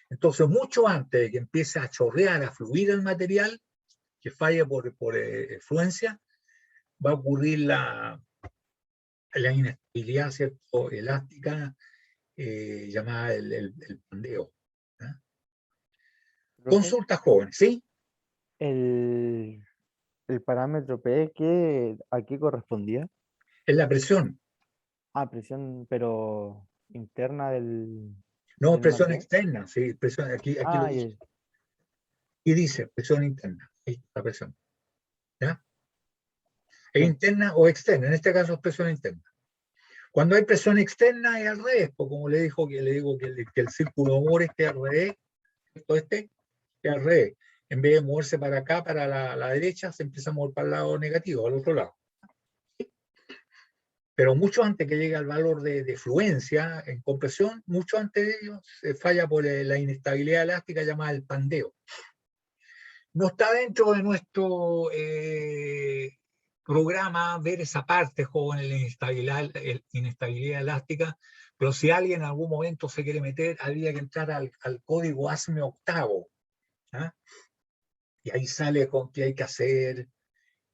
Entonces, mucho antes de que empiece a chorrear, a fluir el material, que falle por fluencia, va a ocurrir la inestabilidad, ¿cierto?, elástica, llamada el pandeo. ¿Eh? Profe, Consulta jóvenes, ¿sí? el, el parámetro P, ¿a qué correspondía? Es la presión, Ah, presión, pero interna no del presión material. externa, ¿sí? Presión, aquí lo Ah, dice. Y dice presión interna, ahí está la presión, ¿ya? Es sí. interna o externa, en este caso es presión interna. Cuando hay presión externa es al revés, pues como le digo que el círculo de Moore esté al revés, esto es al revés. En vez de moverse para acá, para la derecha, se empieza a mover para el lado negativo, al otro lado. Pero mucho antes que llegue al valor de fluencia en compresión, mucho antes de ello se falla por la inestabilidad elástica llamada el pandeo. No está dentro de nuestro programa ver esa parte, joven, la inestabilidad elástica, pero si alguien en algún momento se quiere meter, habría que entrar al código ASME octavo. ¿Ah? Y ahí sale con qué hay que hacer.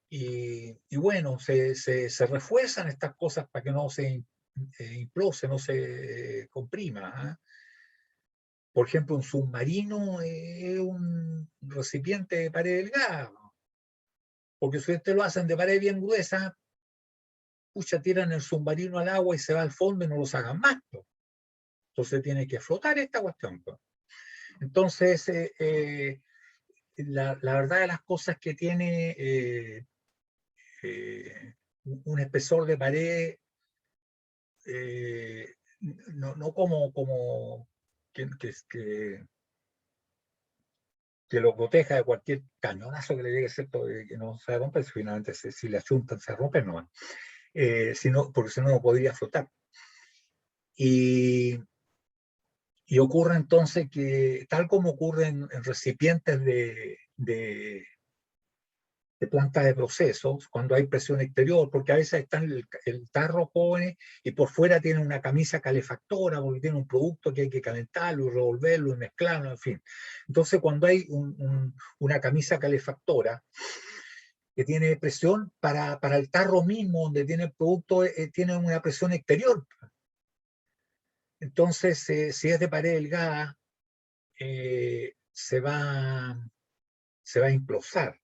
Y bueno, se refuerzan estas cosas para que no se implose, no se comprima. ¿Ah? Por ejemplo, un submarino es un recipiente de pared delgada, porque si ustedes lo hacen de pared bien gruesa, pucha, tiran el submarino al agua y se va al fondo y no lo sacan más. Entonces tiene que flotar esta cuestión. Entonces, la verdad de las cosas que tiene un espesor de pared, no como que lo proteja de cualquier cañonazo que le llegue, ¿cierto? Que no se rompe, finalmente si le achuntan se rompe, no. Porque si no, no podría flotar. Y ocurre entonces que, tal como ocurre en recipientes de plantas de procesos, cuando hay presión exterior, porque a veces está el tarro jóvenes y por fuera tiene una camisa calefactora, porque tiene un producto que hay que calentarlo, y revolverlo, y mezclarlo, en fin. Entonces, cuando hay una camisa calefactora que tiene presión, para el tarro mismo, donde tiene el producto, tiene una presión exterior. Entonces, si es de pared delgada, se va a implosar.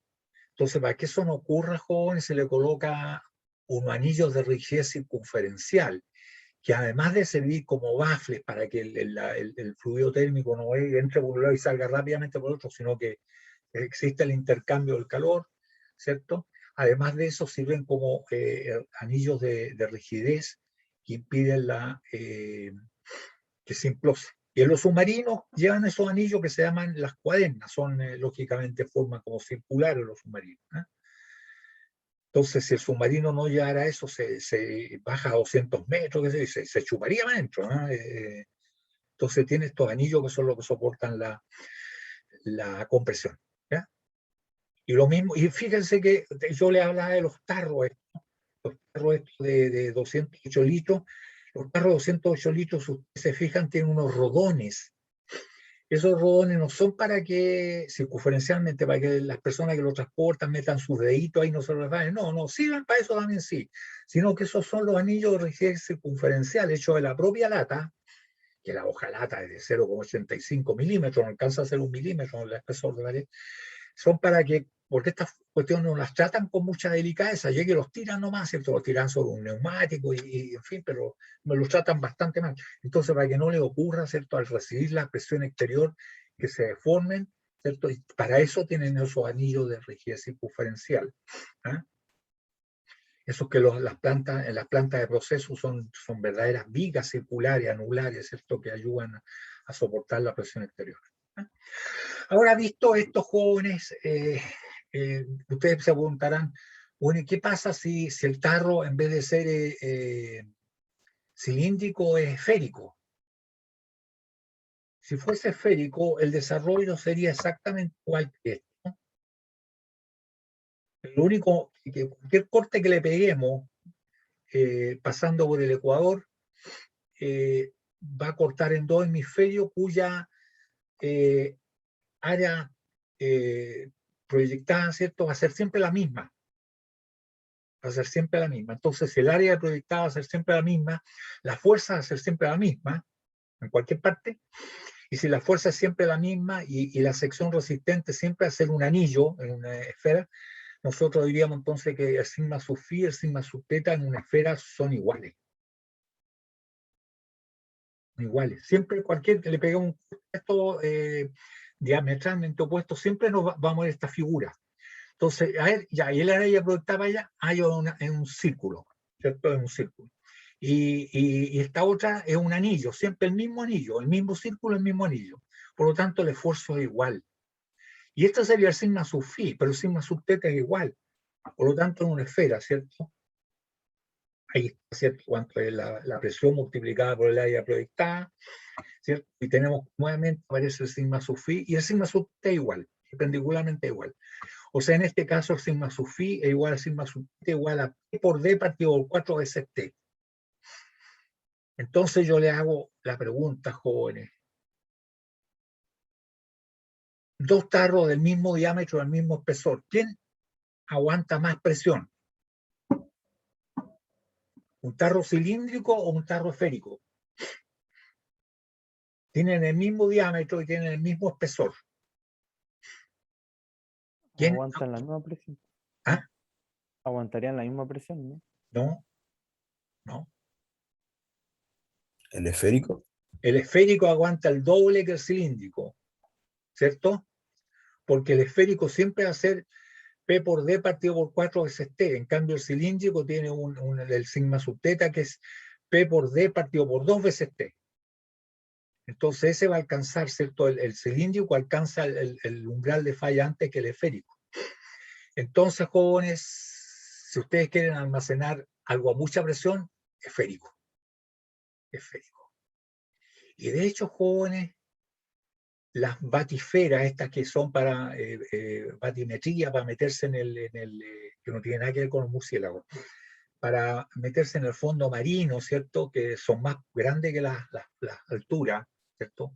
Entonces, para que eso no ocurra, jóvenes, se le coloca unos anillos de rigidez circunferencial, que además de servir como baffles para que el fluido térmico no entre por un lado y salga rápidamente por otro, sino que existe el intercambio del calor, ¿cierto? Además de eso, sirven como anillos de rigidez que impiden que se implose. Y en los submarinos llevan esos anillos que se llaman las cuadernas, son lógicamente formas como circulares los submarinos. Entonces, si el submarino no llevara eso, se baja a 200 metros, se chuparía más adentro. Entonces, tiene estos anillos que son los que soportan la compresión. ¿Ya? Y lo mismo, y fíjense que yo le hablaba de los tarros de 208 litros. Los tarros de 208 litros, si ustedes se fijan, tienen unos rodones. Esos rodones no son para que, circunferencialmente, para que las personas que lo transportan metan sus deditos ahí, no se los vayan. No, sirven para eso también, sí. Sino que esos son los anillos de rigidez circunferencial hechos de la propia lata, que la hojalata es de 0,85 milímetros, no alcanza a ser 1 milímetro en el espesor de la pared. Son para que, porque estas cuestiones no las tratan con mucha delicadeza, ya que los tiran nomás, ¿cierto? Los tiran sobre un neumático y en fin, pero me los tratan bastante mal. Entonces, para que no les ocurra, ¿cierto? Al recibir la presión exterior, que se deformen, ¿cierto? Y para eso tienen esos anillos de rigidez circunferencial. ¿Ah? Esos que en las plantas de proceso son verdaderas vigas circulares, anulares, ¿cierto? Que ayudan a soportar la presión exterior. ¿Ah? Ahora, visto estos jóvenes, ustedes se preguntarán, bueno, ¿qué pasa si el tarro, en vez de ser cilíndrico, es esférico? Si fuese esférico, el desarrollo sería exactamente igual que esto. Lo único, que cualquier corte que le peguemos, pasando por el ecuador, va a cortar en dos hemisferios cuya área proyectada, ¿cierto? Va a ser siempre la misma. Va a ser siempre la misma. Entonces, si el área proyectada va a ser siempre la misma, la fuerza va a ser siempre la misma, en cualquier parte, y si la fuerza es siempre la misma y la sección resistente siempre va a ser un anillo en una esfera, nosotros diríamos entonces que el sigma sub phi y el sigma sub teta en una esfera son iguales. Iguales. Siempre cualquier que le pegue un esto diametralmente opuesto, siempre nos vamos a ver esta figura. Entonces, a ver, ya, y el área proyectada allá hay en un círculo, ¿cierto? En un círculo. y esta otra es un anillo, siempre el mismo anillo, el mismo círculo, el mismo anillo. Por lo tanto, el esfuerzo es igual. Y esto sería el sigma sub phi, pero el sigma sub teta es igual. Por lo tanto, es una esfera, ¿cierto? Ahí está, ¿cierto? Cuánto es la presión multiplicada por el área proyectada, ¿cierto? Y tenemos nuevamente, aparece el sigma sub phi, y el sigma sub t es igual, perpendicularmente igual. O sea, en este caso, el sigma sub phi es igual a sigma sub t igual a p por d partido por 4 veces t. Entonces yo le hago la pregunta, jóvenes. Dos tarros del mismo diámetro, del mismo espesor. ¿Quién aguanta más presión? ¿Un tarro cilíndrico o un tarro esférico? Tienen el mismo diámetro y tienen el mismo espesor. ¿Quién? Aguantan la misma presión. ¿Ah? Aguantarían la misma presión, ¿no? No, no. ¿El esférico? El esférico aguanta el doble que el cilíndrico, ¿cierto? Porque el esférico siempre va a ser P por D partido por 4 veces T. En cambio, el cilíndrico tiene el sigma sub teta que es P por D partido por 2 veces T. Entonces ese va a alcanzar, ¿cierto? El cilíndrico alcanza el umbral de falla antes que el esférico. Entonces, jóvenes, si ustedes quieren almacenar algo a mucha presión, esférico. Esférico. Y de hecho, jóvenes, las batisferas, estas que son para batimetría, para meterse que no tiene nada que ver con los murciélagos, para meterse en el fondo marino, ¿cierto? Que son más grandes que las alturas, ¿cierto?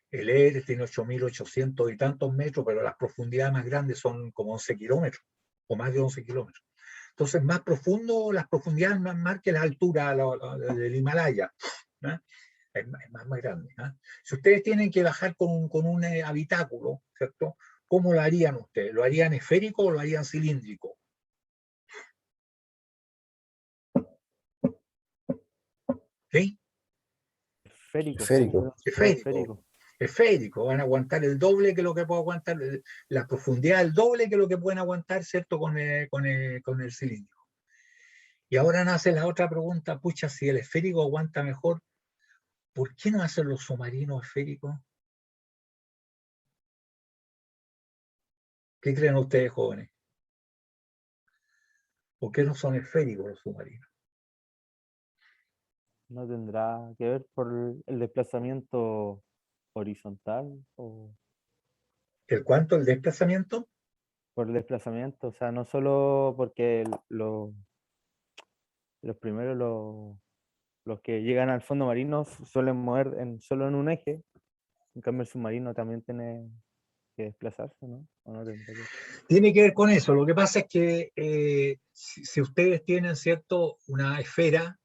El Everest tiene 8.800 y tantos metros, pero las profundidades más grandes son como 11 kilómetros, o más de 11 kilómetros. Entonces, más profundo, las profundidades más que la altura del Himalaya, ¿no? Es más grande, ¿no? Si ustedes tienen que bajar con un habitáculo, ¿cierto? ¿Cómo lo harían ustedes? ¿Lo harían esférico o lo harían cilíndrico? ¿Sí? Esférico. Esférico. Esférico. Esférico, van a aguantar el doble que lo que puede aguantar, la profundidad el doble que lo que pueden aguantar, ¿cierto? Con el cilíndrico. Y ahora nace la otra pregunta, pucha, si el esférico aguanta mejor, ¿por qué no hacen los submarinos esféricos? ¿Qué creen ustedes, jóvenes? ¿Por qué no son esféricos los submarinos? ¿No tendrá que ver por el desplazamiento horizontal o ¿El cuánto? ¿El desplazamiento? por el desplazamiento? O sea, no solo porque los primeros, los que llegan al fondo marino suelen mover solo en un eje, en cambio el submarino también tiene que desplazarse, ¿no? ¿O no tendrá que ver? Tiene que ver con eso. Lo que pasa es que si ustedes tienen, ¿cierto?, una esfera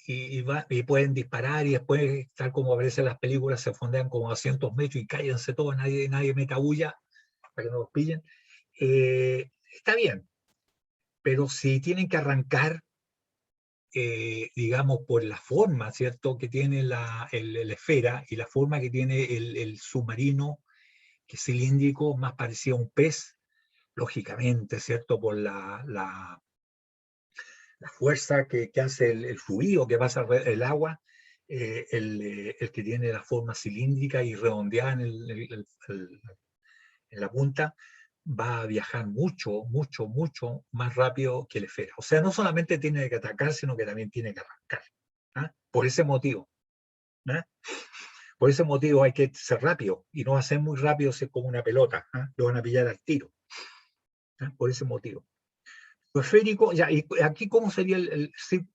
y pueden disparar y después, tal como aparece en las películas, se fondean como a 200 metros y cállense todos, nadie meta bulla para que no los pillen, está bien. Pero si tienen que arrancar, digamos, por la forma, ¿cierto?, que tiene la esfera y la forma que tiene el submarino, que es cilíndrico, más parecido a un pez, lógicamente, ¿cierto?, por la fuerza que hace el fluido que pasa el agua, el que tiene la forma cilíndrica y redondeada en la punta, va a viajar mucho, mucho, mucho más rápido que la esfera. O sea, no solamente tiene que atacar, sino que también tiene que arrancar. ¿Ah? Por ese motivo. ¿Ah? Por ese motivo hay que ser rápido, y no hacer muy rápido si es como una pelota. ¿Ah? Lo van a pillar al tiro. ¿Ah? Por ese motivo. Lo esférico, ya, y aquí cómo sería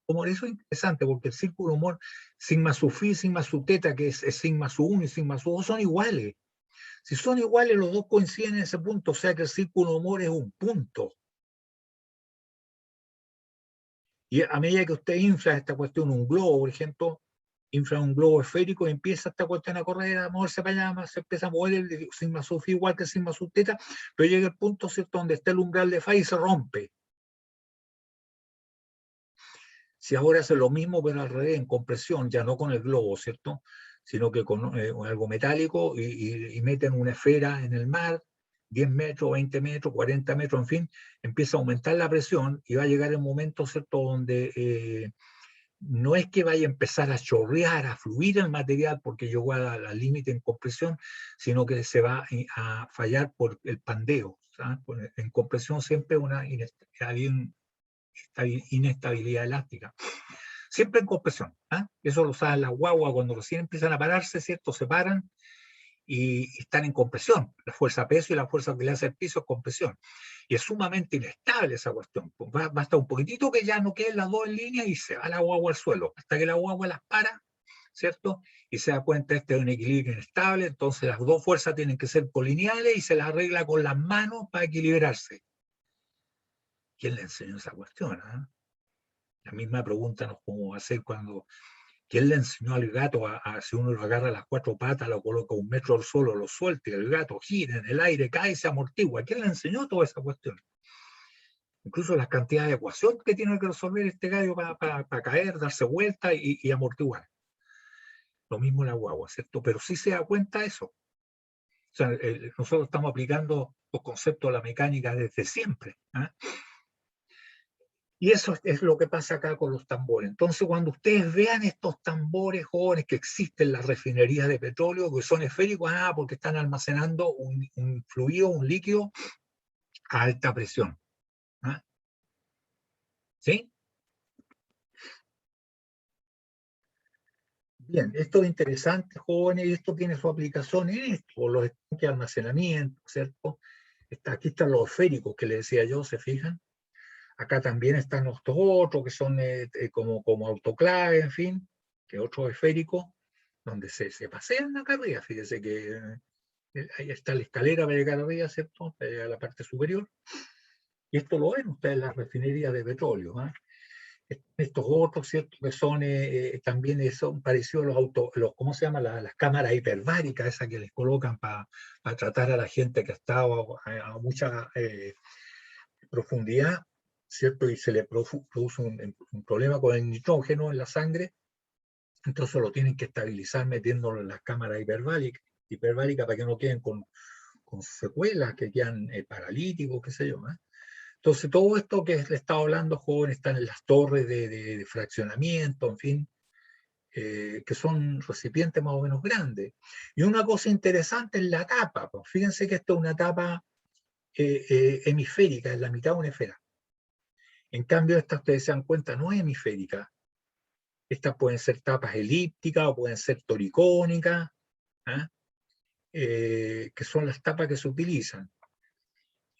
como eso es interesante, porque el círculo humor, sigma sub phi, sigma sub teta, que es sigma sub 1 y sigma sub 2, son iguales. Si son iguales, los dos coinciden en ese punto, o sea que el círculo humor es un punto. Y a medida que usted infla esta cuestión, un globo, por ejemplo, infla un globo esférico y empieza esta cuestión a correr, a moverse para allá, se empieza a mover el sigma sub phi igual que el sigma sub teta, pero llega el punto, ¿cierto?, donde está el umbral de falla y se rompe. Si ahora hace lo mismo, pero al revés, en compresión, ya no con el globo, ¿cierto?, sino que con algo metálico y meten una esfera en el mar, 10 metros, 20 metros, 40 metros, en fin, empieza a aumentar la presión y va a llegar el momento, ¿cierto?, donde no es que vaya a empezar a chorrear, a fluir el material porque llegó al límite en compresión, sino que se va a fallar por el pandeo. ¿Sabes? En compresión siempre una inestabilidad elástica. Siempre en compresión. ¿Ah? Eso lo saben las guaguas cuando recién empiezan a pararse, ¿cierto? Se paran y están en compresión. La fuerza peso y la fuerza que le hace el piso es compresión. Y es sumamente inestable esa cuestión. Basta un poquitito que ya no queden las dos en línea y se va la guagua al suelo, hasta que la guagua las para, ¿cierto? Y se da cuenta este es un equilibrio inestable, entonces las dos fuerzas tienen que ser colineales y se las arregla con las manos para equilibrarse. ¿Quién le enseñó esa cuestión? ¿Eh? La misma pregunta nos podemos hacer cuando ¿quién le enseñó al gato si uno lo agarra las cuatro patas, lo coloca 1 metro al suelo, lo suelta y el gato gira en el aire, cae y se amortigua? ¿Quién le enseñó toda esa cuestión? Incluso las cantidades de ecuación que tiene que resolver este gallo para caer, darse vuelta y amortiguar. Lo mismo la guagua, ¿cierto? Pero sí se da cuenta de eso. O sea, nosotros estamos aplicando los conceptos de la mecánica desde siempre. ¿Eh? Y eso es lo que pasa acá con los tambores. Entonces, cuando ustedes vean estos tambores jóvenes que existen en las refinerías de petróleo, que son esféricos, porque están almacenando un fluido, un líquido a alta presión. ¿Ah? ¿Sí? Bien, esto es interesante, jóvenes, y esto tiene su aplicación en esto, los estanques de almacenamiento, ¿cierto? Aquí están los esféricos que les decía yo, ¿se fijan? Acá también están estos otros que son como autoclave, en fin, que otros esféricos, donde se pasean acá arriba. Fíjese que ahí está la escalera para llegar arriba, ¿cierto? Para llegar a la parte superior. Y esto lo ven ustedes en las refinerías de petróleo. ¿Eh? Estos otros, ¿cierto? Que son también son parecidos a los ¿cómo se llama? Las cámaras hiperbáricas, esas que les colocan para tratar a la gente que ha estado a mucha profundidad, ¿cierto? Y se le produce un problema con el nitrógeno en la sangre, entonces lo tienen que estabilizar metiéndolo en las cámaras hiperbáricas para que no queden con secuelas, que quedan paralíticos, qué sé yo. ¿Eh? Entonces todo esto que le estaba hablando, joven, están en las torres de fraccionamiento, en fin, que son recipientes más o menos grandes. Y una cosa interesante es la tapa. Pues fíjense que esto es una tapa hemisférica, es la mitad de una esfera. En cambio, esta, ustedes se dan cuenta, no es hemisférica. Estas pueden ser tapas elípticas o pueden ser toricónicas, ¿ah? Que son las tapas que se utilizan.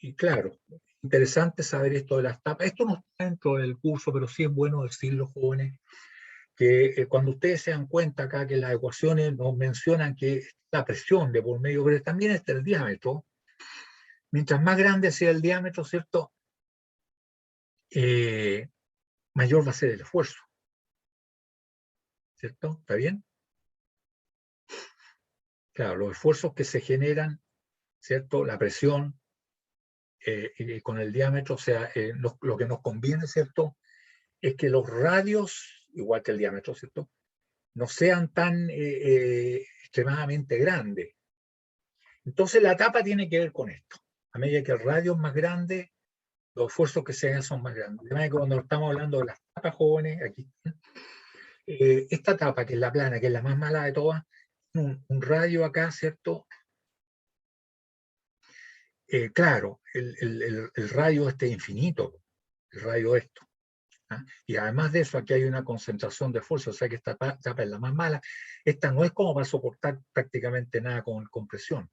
Y claro, interesante saber esto de las tapas. Esto no está dentro del curso, pero sí es bueno decirlo, jóvenes, que cuando ustedes se dan cuenta acá que las ecuaciones nos mencionan que la presión de por medio, pero también está el diámetro. Mientras más grande sea el diámetro, ¿cierto? Mayor va a ser el esfuerzo. ¿Cierto? ¿Está bien? Claro, los esfuerzos que se generan, ¿cierto? La presión con el diámetro, o sea, lo que nos conviene, ¿cierto? Es que los radios, igual que el diámetro, ¿cierto? No sean tan extremadamente grandes. Entonces la tapa tiene que ver con esto. A medida que el radio es más grande, los esfuerzos que se hagan son más grandes. De manera que cuando estamos hablando de las tapas jóvenes, aquí, esta tapa, que es la plana, que es la más mala de todas, un radio acá, ¿cierto? Claro, el radio este infinito, el radio esto. ¿Ah? Y además de eso, aquí hay una concentración de fuerza, o sea que esta tapa es la más mala. Esta no es como para soportar prácticamente nada con compresión.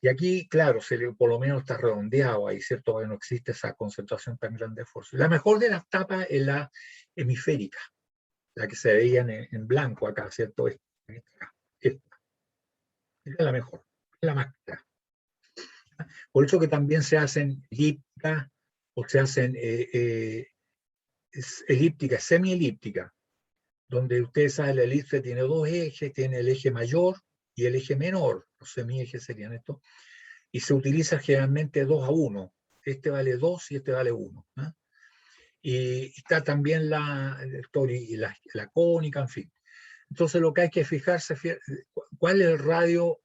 Y aquí, claro, por lo menos está redondeado ahí, ¿cierto? Porque no existe esa concentración tan grande de fuerza. La mejor de las tapas es la hemisférica, la que se veían en blanco acá, ¿cierto? Esta es la mejor, es la más clara. Por eso que también se hacen elípticas o se hacen elípticas, semielípticas, donde ustedes saben la elipse tiene dos ejes, tiene el eje mayor y el eje menor, los semiejes serían estos, y se utiliza generalmente 2:1. Este vale 2 y este vale 1. ¿Eh? Y está también la cónica, en fin. Entonces lo que hay que fijarse, ¿cuál es el radio,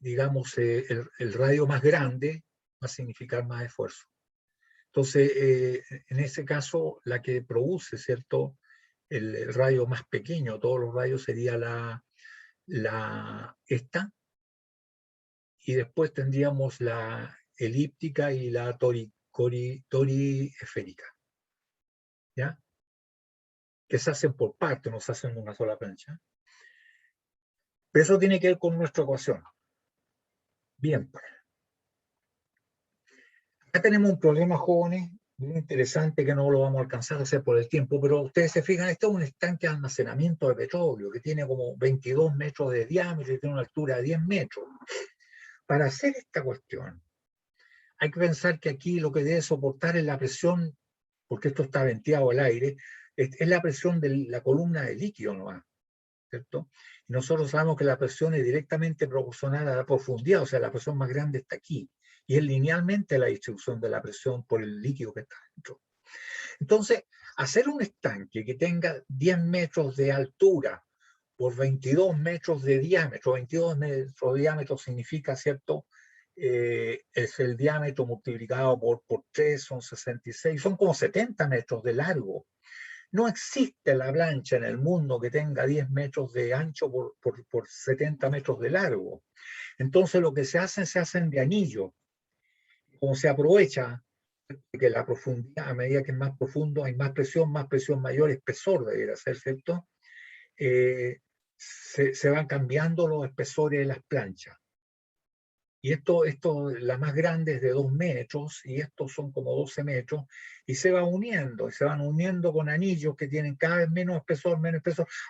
digamos, el radio más grande va a significar más esfuerzo. Entonces, en ese caso, la que produce, ¿cierto? El rayo más pequeño, todos los rayos sería esta, y después tendríamos la elíptica y la tori-esférica, ¿ya? Que se hacen por partes, no se hacen en una sola plancha. Pero eso tiene que ver con nuestra ecuación. Bien, pues. Acá tenemos un problema, jóvenes, muy interesante que no lo vamos a alcanzar a hacer por el tiempo, pero ustedes se fijan, este es un estanque de almacenamiento de petróleo que tiene como 22 metros de diámetro y tiene una altura de 10 metros. Para hacer esta cuestión, hay que pensar que aquí lo que debe soportar es la presión, porque esto está venteado al aire, es la presión de la columna de líquido nomás, ¿cierto? Y nosotros sabemos que la presión es directamente proporcional a la profundidad, o sea, la presión más grande está aquí, y es linealmente la distribución de la presión por el líquido que está dentro. Entonces, hacer un estanque que tenga 10 metros de altura por 22 metros de diámetro, 22 metros de diámetro significa, ¿cierto? Es el diámetro multiplicado por 3, son 66, son como 70 metros de largo. No existe la plancha en el mundo que tenga 10 metros de ancho por 70 metros de largo. Entonces lo que se hacen de anillo. Como se aprovecha que la profundidad, a medida que es más profundo, hay más presión mayor espesor debería ser, ¿cierto? Se van cambiando los espesores de las planchas. Y esto, la más grande es de 2 metros, y estos son como 12 metros, y se van uniendo con anillos que tienen cada vez menos espesor.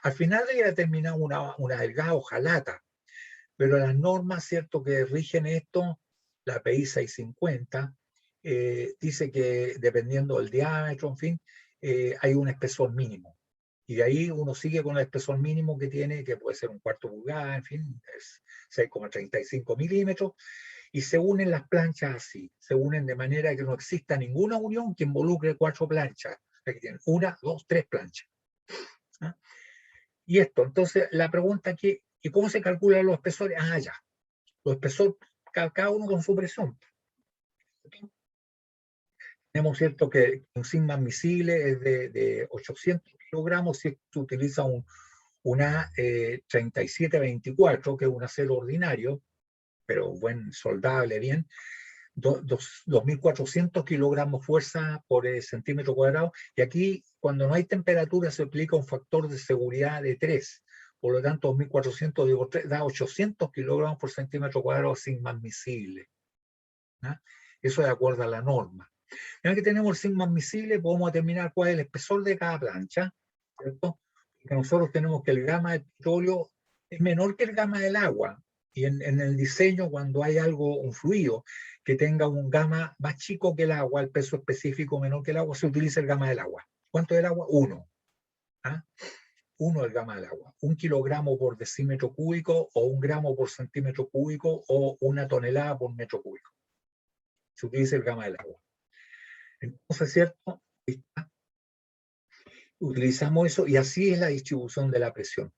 Al final debería terminar una delgada hojalata, pero las normas, ¿cierto?, que rigen esto, la PI 650, dice que dependiendo del diámetro, en fin, hay un espesor mínimo. Y de ahí uno sigue con el espesor mínimo que tiene, que puede ser un cuarto pulgada, en fin, es 6,35 milímetros, y se unen las planchas así, se unen de manera que no exista ninguna unión que involucre 4 planchas, que tienen 1, 2, 3 planchas. ¿Ah? Y esto, entonces, la pregunta aquí, ¿y cómo se calculan los espesores? Ah, ya, los espesores, cada uno con su presión. Tenemos, cierto, que un sigma admisible es de 800 kilogramos si se utiliza una 3724, que es un acero ordinario, pero buen, soldable, bien. 2.400 kilogramos fuerza por centímetro cuadrado, y aquí cuando no hay temperatura se aplica un factor de seguridad de 3, por lo tanto 2.400 digo 3, da 800 kilogramos por centímetro cuadrado sigma admisible. ¿Ah? Eso de acuerdo a la norma. Ya que tenemos el sigma admisible, podemos determinar cuál es el espesor de cada plancha, ¿cierto? Porque nosotros tenemos que el gamma del petróleo es menor que el gamma del agua, y en el diseño, cuando hay algo, un fluido, que tenga un gamma más chico que el agua, el peso específico menor que el agua, se utiliza el gamma del agua. ¿Cuánto es el agua? 1. ¿Ah? 1 el gamma del agua. 1 kilogramo por decímetro cúbico, o 1 gramo por centímetro cúbico, o 1 tonelada por metro cúbico. Se utiliza el gamma del agua. Entonces, ¿cierto? Utilizamos eso, y así es la distribución de la presión.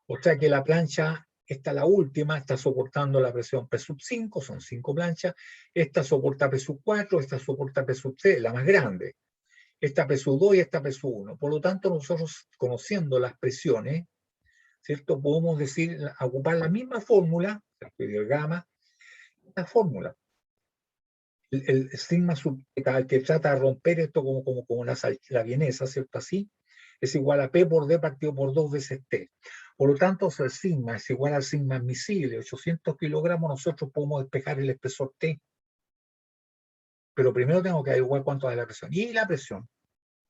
O sea que la plancha, esta la última, está soportando la presión P sub 5, son 5 planchas. Esta soporta P sub 4, esta soporta P sub 3, la más grande. Esta P sub 2 y esta P sub 1. Por lo tanto, nosotros, conociendo las presiones, ¿cierto?, podemos decir, ocupar la misma fórmula, el gamma, la fórmula. El sigma sub θ, que trata de romper esto como la vienesa, ¿cierto? Así, es igual a P por D partido por 2 veces T. Por lo tanto, si el sigma es igual al sigma admisible, 800 kilogramos, nosotros podemos despejar el espesor T. Pero primero tenemos que averiguar cuánto es la presión. Y la presión,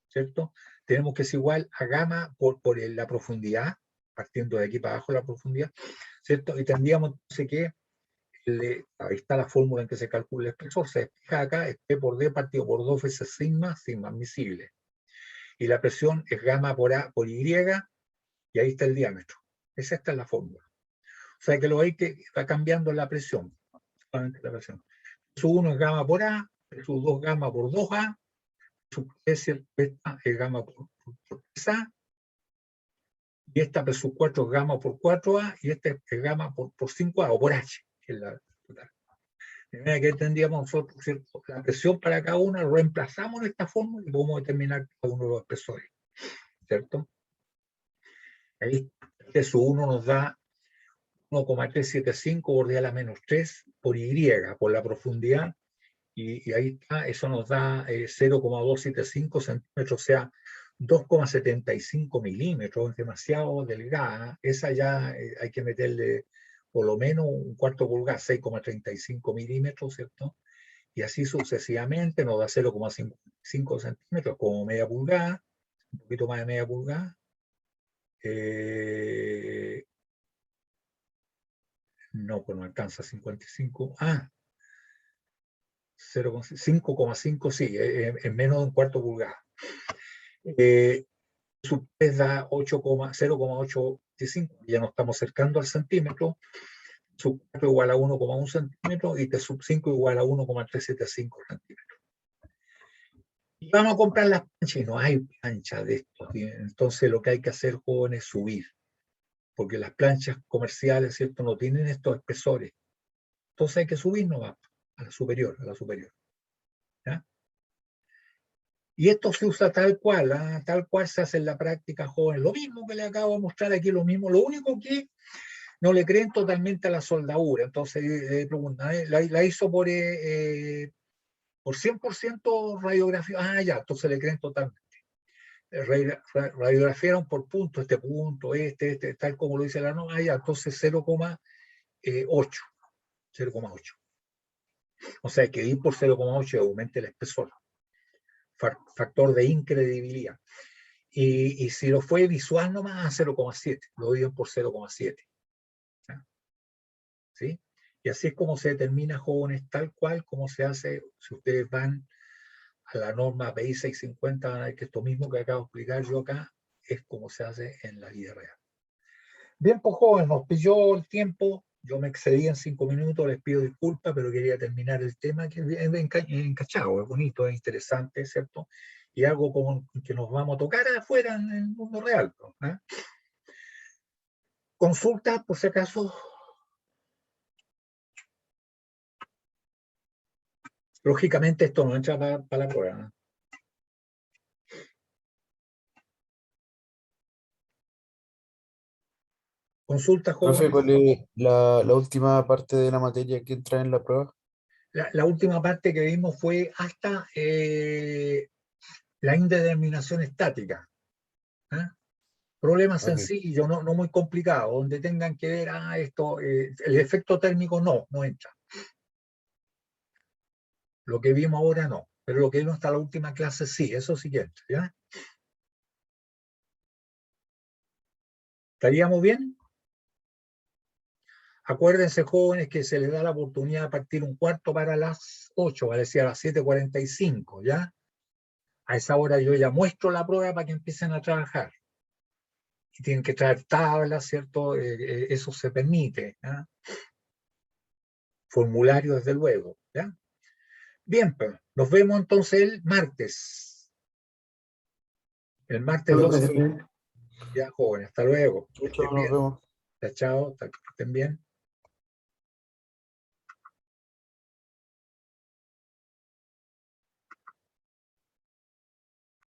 ¿cierto? Tenemos que es igual a gamma por la profundidad, partiendo de aquí para abajo la profundidad, ¿cierto? Y tendríamos entonces que ahí está la fórmula en que se calcula el espesor, se despeja acá, es P por D partido por 2 veces sigma admisible. Y la presión es gamma por A por Y, y ahí está el diámetro. Esta es la fórmula. O sea que lo hay que va cambiando la presión. Solamente la presión. P1 es gamma por A, P2 gamma por 2A, P3 es gamma por 3A, y esta P4 es gamma por 4A, y este es gamma por 5A, o por H, que es la total. De manera que tendríamos nosotros, ¿cierto?, la presión para cada una, lo reemplazamos en esta forma y podemos determinar cada uno de los espesores, ¿cierto? Ahí este su 1 nos da 1,375 por 10 a la menos 3 por Y, por la profundidad, y ahí está, eso nos da 0,275 centímetros, o sea, 2,75 milímetros, es demasiado delgada. Esa ya hay que meterle por lo menos un cuarto pulgada, 6,35 milímetros, ¿cierto? Y así sucesivamente nos da 0,5 centímetros, como media pulgada, un poquito más de media pulgada. No, pues no alcanza 55. 5,5, sí, es menos de un cuarto pulgada. Sub 3 da 0,825, ya nos estamos acercando al centímetro. Sub 4 igual a 1,1 centímetro y T sub 5 igual a 1,375 centímetros. Y vamos a comprar las planchas y no hay plancha de estos. Entonces lo que hay que hacer, joven, es subir, porque las planchas comerciales, ¿cierto?, no tienen estos espesores. Entonces hay que subir nomás a la superior, ¿ya? Y esto se usa tal cual se hace en la práctica, joven. Lo mismo que le acabo de mostrar aquí, lo mismo. Lo único que no le creen totalmente a la soldadura. Entonces, preguntan, ¿la hizo por 100% radiografía? Ya, entonces le creen totalmente. Radiografiaron por punto, este punto, tal como lo dice la norma, ya, entonces 0,8. 0,8. O sea, hay que ir por 0,8 y aumente el espesor. Factor de incredibilidad. Y si lo fue visual nomás, a 0,7. Lo digo por 0,7. ¿Sí? Y así es como se determina, jóvenes, tal cual como se hace. Si ustedes van a la norma PI 650, van a ver que esto mismo que acabo de explicar yo acá es como se hace en la vida real. Bien, pues jóvenes, nos pilló el tiempo. Yo me excedí en 5 minutos, les pido disculpas, pero quería terminar el tema que es encachado, es bonito, es interesante, ¿cierto? Y algo como que nos vamos a tocar afuera en el mundo real, ¿eh? Consulta, por si acaso. Lógicamente esto no entra para la prueba, ¿no? Consulta, Profe, jóvenes. ¿cuál es la última parte de la materia que entra en la prueba? La última parte que vimos fue hasta la indeterminación estática. ¿Eh? Problema Ok. sencillo, no muy complicado, donde tengan que ver esto, el efecto térmico no entra. Lo que vimos ahora no, pero lo que vimos hasta la última clase sí, eso sí que entra, ¿ya? ¿Estaríamos bien? Acuérdense, jóvenes, que se les da la oportunidad de partir un cuarto para las 8, vale decir a las 7:45, ¿ya? A esa hora yo ya muestro la prueba para que empiecen a trabajar. Y tienen que traer tablas, ¿cierto? Eso se permite, ¿ya? Formulario, desde luego, ¿ya? Bien, pues, nos vemos entonces el martes. El martes Hola, 12, profe. ya, jóvenes, hasta luego. Que Chao, estén chao, nos bien. vemos. Chao, que estén bien.